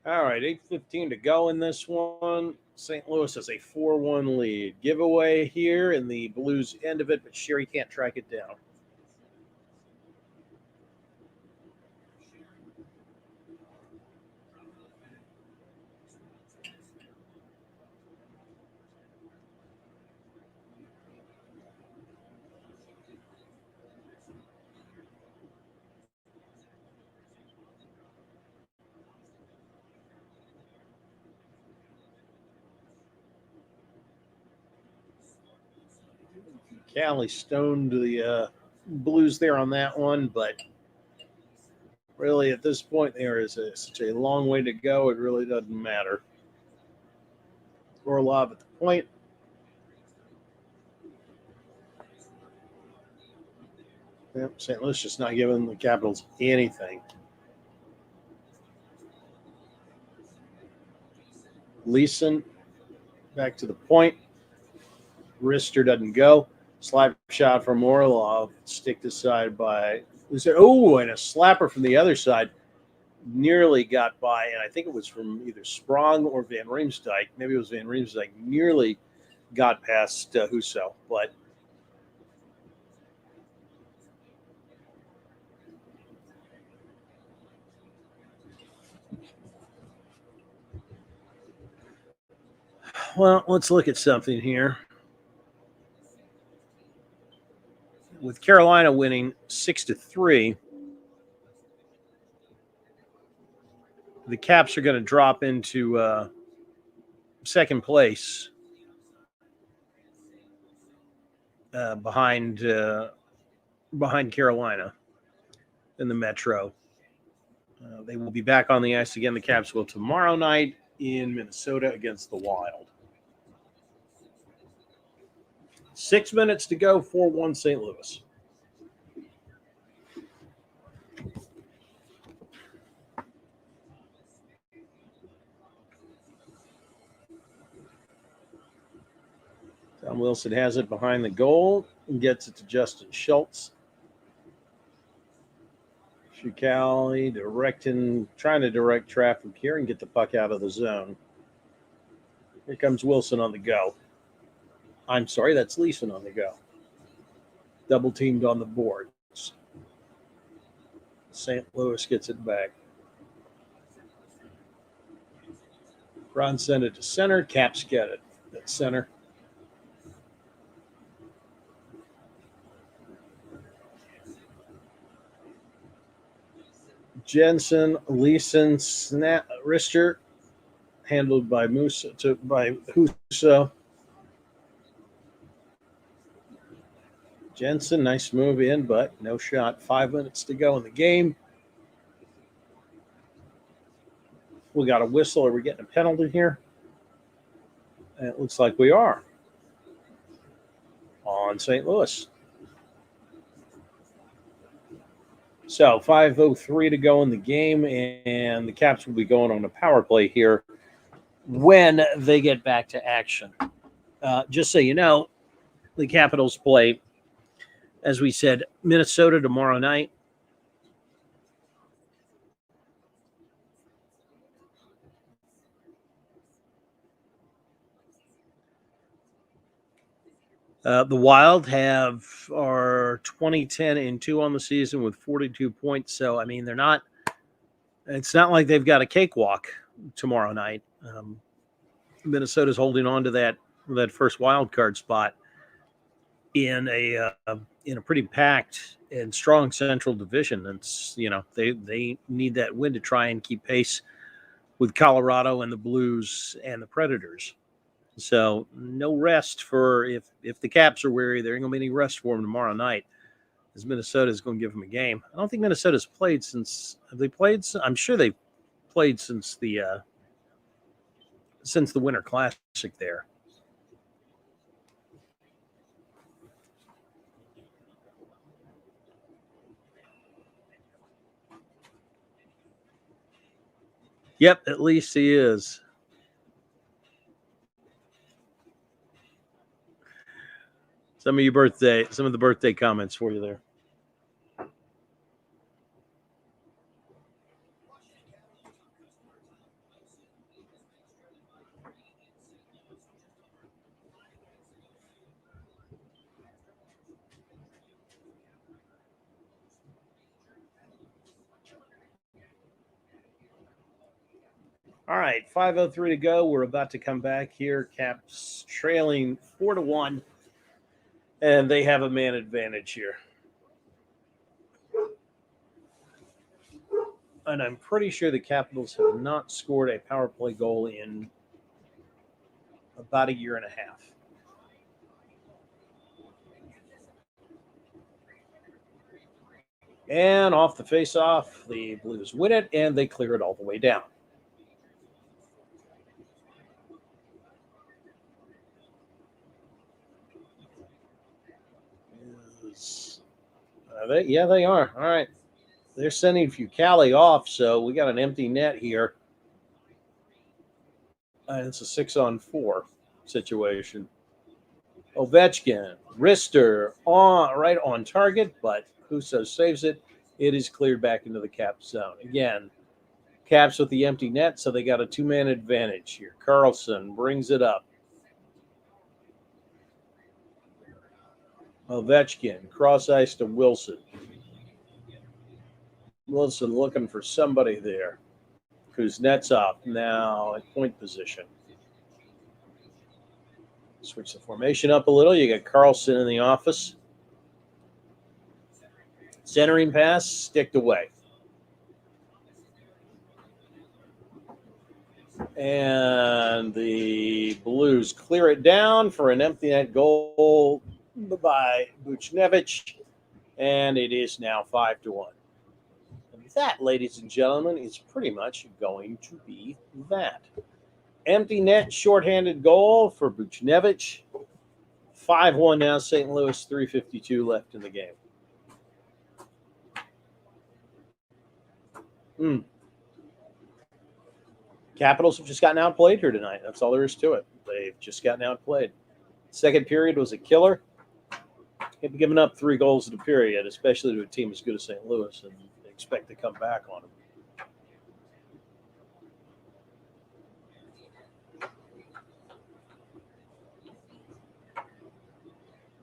All right, 8:15 to go in this one. St. Louis has a 4-1 lead. Giveaway here in the Blues end of it, but Sherry can't track it down. Cali stoned the Blues there on that one, but really at this point there is such a long way to go, it really doesn't matter. Orlov at the point. Yep, St. Louis just not giving the Capitals anything. Leeson back to the point. Wrister doesn't go. Slap shot from Orlov, sticked aside by Lucero. Oh, and a slapper from the other side nearly got by, and I think it was from either Sprong or Van Riemsdyk. Maybe it was Van Riemsdyk. Nearly got past Husso, but well, let's look at something here. Carolina winning 6-3. The Caps are going to drop into second place behind Carolina in the Metro. They will be back on the ice again. The Caps will tomorrow night in Minnesota against the Wild. 6 minutes to go, 4-1 St. Louis. Tom Wilson has it behind the goal and gets it to Justin Schultz. Shukali trying to direct traffic here and get the puck out of the zone. Here comes Wilson on the go. I'm sorry, that's Leeson on the go. Double teamed on the boards. St. Louis gets it back. Ron sent it to center. Caps get it at center. Jensen, Leeson, snap, wrister, handled by Huso. Jensen, nice move in, but no shot. 5 minutes to go in the game. We got a whistle. Are we getting a penalty here? And it looks like we are. On St. Louis. So 5:03 to go in the game, and the Caps will be going on a power play here when they get back to action. Just so you know, the Capitals play, as we said, Minnesota tomorrow night. The Wild are 20-10-2 on the season with 42 points. So, I mean, it's not like they've got a cakewalk tomorrow night. Minnesota's holding on to that first wild card spot in a pretty packed and strong Central Division. It's, they need that win to try and keep pace with Colorado and the Blues and the Predators. So no rest for if the Caps are weary, there ain't gonna be any rest for them tomorrow night, as Minnesota is going to give them a game. I don't think Minnesota's played since. Have they played? I'm sure they've played since the Winter Classic there. Yep, at least he is. Some of the birthday comments for you there. All right, 5:03 to go. We're about to come back here. Caps trailing 4-1, and they have a man advantage here. And I'm pretty sure the Capitals have not scored a power play goal in about a year and a half. And off the face-off, the Blues win it, and they clear it all the way down. Yeah, they are. All right. They're sending Fucale off, so we got an empty net here. It's a 6-on-4 situation. Ovechkin, wrister, right on target, but Huso saves it. It is cleared back into the Caps zone. Again, Caps with the empty net, so they got a two-man advantage here. Carlson brings it up. Ovechkin, cross ice to Wilson. Wilson looking for somebody there. Kuznetsov now at point position. Switch the formation up a little. You got Carlson in the office. Centering pass, sticked away. And the Blues clear it down for an empty net goal by Buchnevich. And it is now 5-1. And that, ladies and gentlemen, is pretty much going to be that. Empty net, shorthanded goal for Buchnevich. 5-1 now, St. Louis, 3:52 left in the game. Capitals have just gotten outplayed here tonight. That's all there is to it. They've just gotten outplayed. Second period was a killer. They've given up 3 goals in the period, especially to a team as good as St. Louis, and they expect to come back on them.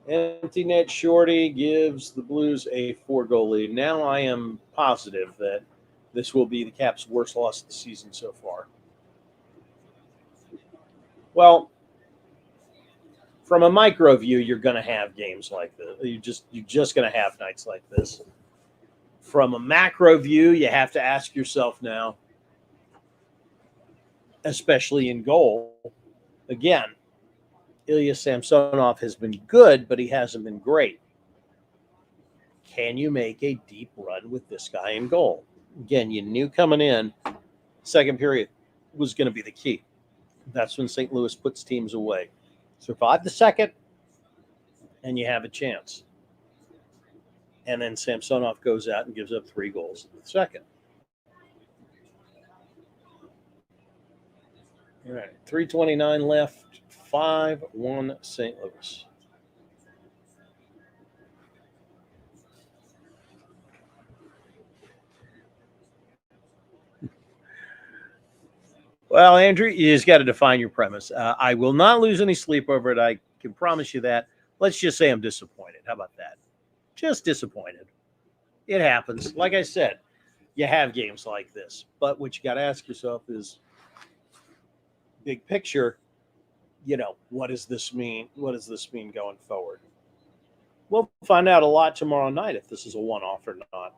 Empty net shorty gives the Blues a 4-goal lead. Now I am positive that this will be the Caps' worst loss of the season so far. Well, from a micro view, you're going to have games like this. You're just going to have nights like this. From a macro view, you have to ask yourself now, especially in goal, again, Ilya Samsonov has been good, but he hasn't been great. Can you make a deep run with this guy in goal? Again, you knew coming in, second period was going to be the key. That's when St. Louis puts teams away. Survive the second, and you have a chance. And then Samsonov goes out and gives up 3 goals in the second. All right, 3:29 left, 5-1 St. Louis. Well, Andrew, you just got to define your premise. I will not lose any sleep over it. I can promise you that. Let's just say I'm disappointed. How about that? Just disappointed. It happens. Like I said, you have games like this. But what you got to ask yourself is, big picture, what does this mean? What does this mean going forward? We'll find out a lot tomorrow night if this is a one-off or not.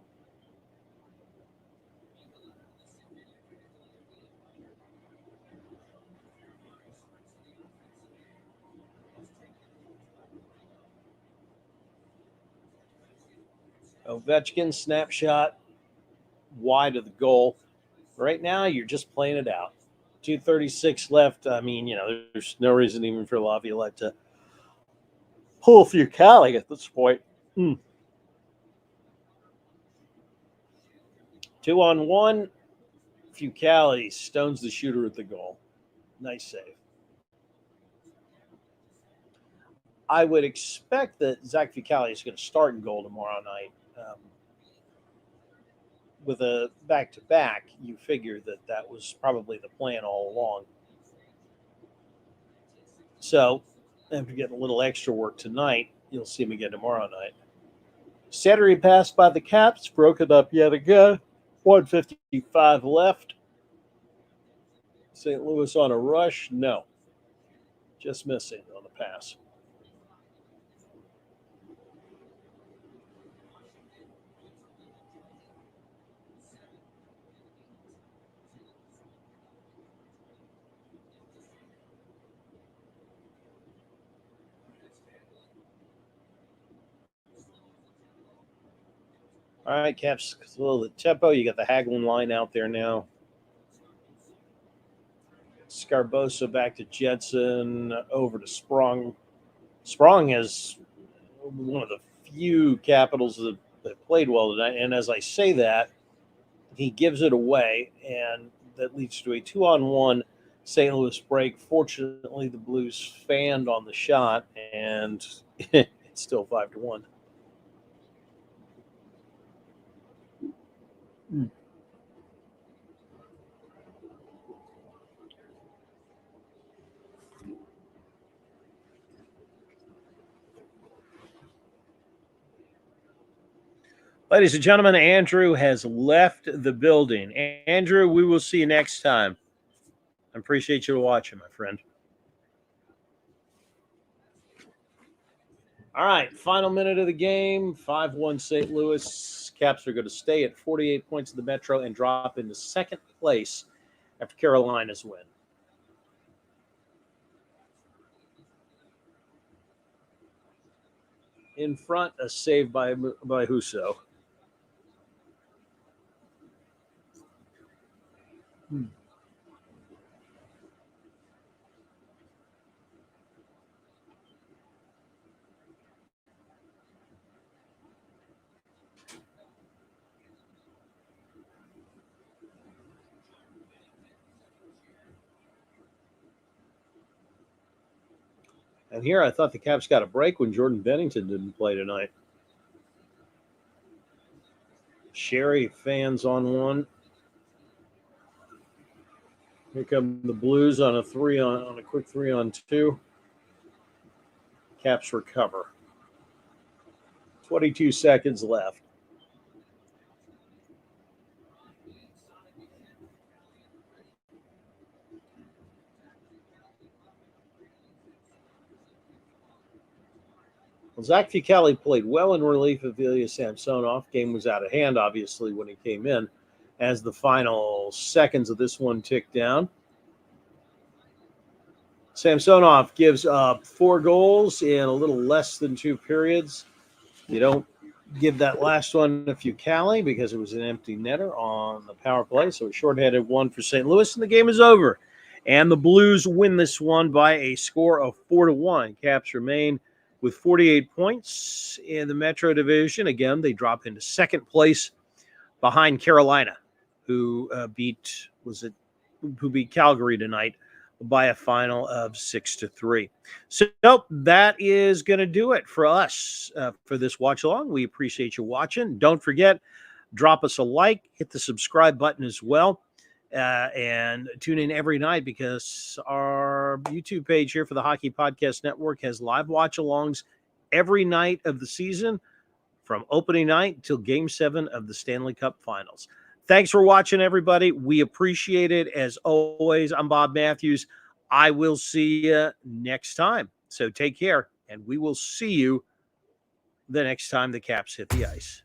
Ovechkin snapshot wide of the goal. Right now, you're just playing it out. 2:36 left. I mean, there's no reason even for Laviolette to pull through Cali at this point. 2-on-1. Fucale stones the shooter at the goal. Nice save. I would expect that Zach Fucale is going to start in goal tomorrow night. With a back-to-back, you figure that was probably the plan all along. So, after getting a little extra work tonight, you'll see him again tomorrow night. Centering pass by the Caps, broken up yet again. 1:55 left. St. Louis on a rush? No. Just missing on the pass. All right, Caps, a little tempo. You got the Hagelin line out there now. Scarbosa back to Jetson, over to Sprong. Sprong is one of the few Capitals that played well tonight. And as I say that, he gives it away, and that leads to a 2-on-1 St. Louis break. Fortunately, the Blues fanned on the shot, and it's still 5-1. Ladies and gentlemen, Andrew has left the building. Andrew, we will see you next time. I appreciate you watching, my friend. All right, final minute of the game. 5-1 St. Louis. Caps are going to stay at 48 points in the Metro and drop into second place after Carolina's win. In front, a save by Husso. And here I thought the Caps got a break when Jordan Bennington didn't play tonight. Sherry fans on one. Here come the Blues on a quick 3-on-2. Caps recover. 22 seconds left. Well, Zach Fucale played well in relief of Ilya Samsonov. Game was out of hand, obviously, when he came in. As the final seconds of this one tick down, Samsonov gives up 4 goals in a little less than 2 periods. You don't give that last one to Fucale because it was an empty netter on the power play. So a shorthanded one for St. Louis, and the game is over. And the Blues win this one by a score of 4-1. Caps remain with 48 points in the Metro Division. Again, they drop into second place behind Carolina, who beat Calgary tonight by a final of 6-3. So that is going to do it for us for this watch along. We appreciate you watching. Don't forget, drop us a like, hit the subscribe button as well, and tune in every night because our YouTube page here for the Hockey Podcast Network has live watch-alongs every night of the season from opening night till Game 7 of the Stanley Cup Finals. Thanks for watching, everybody. We appreciate it. As always, I'm Bob Matthews. I will see you next time. So take care, and we will see you the next time the Caps hit the ice.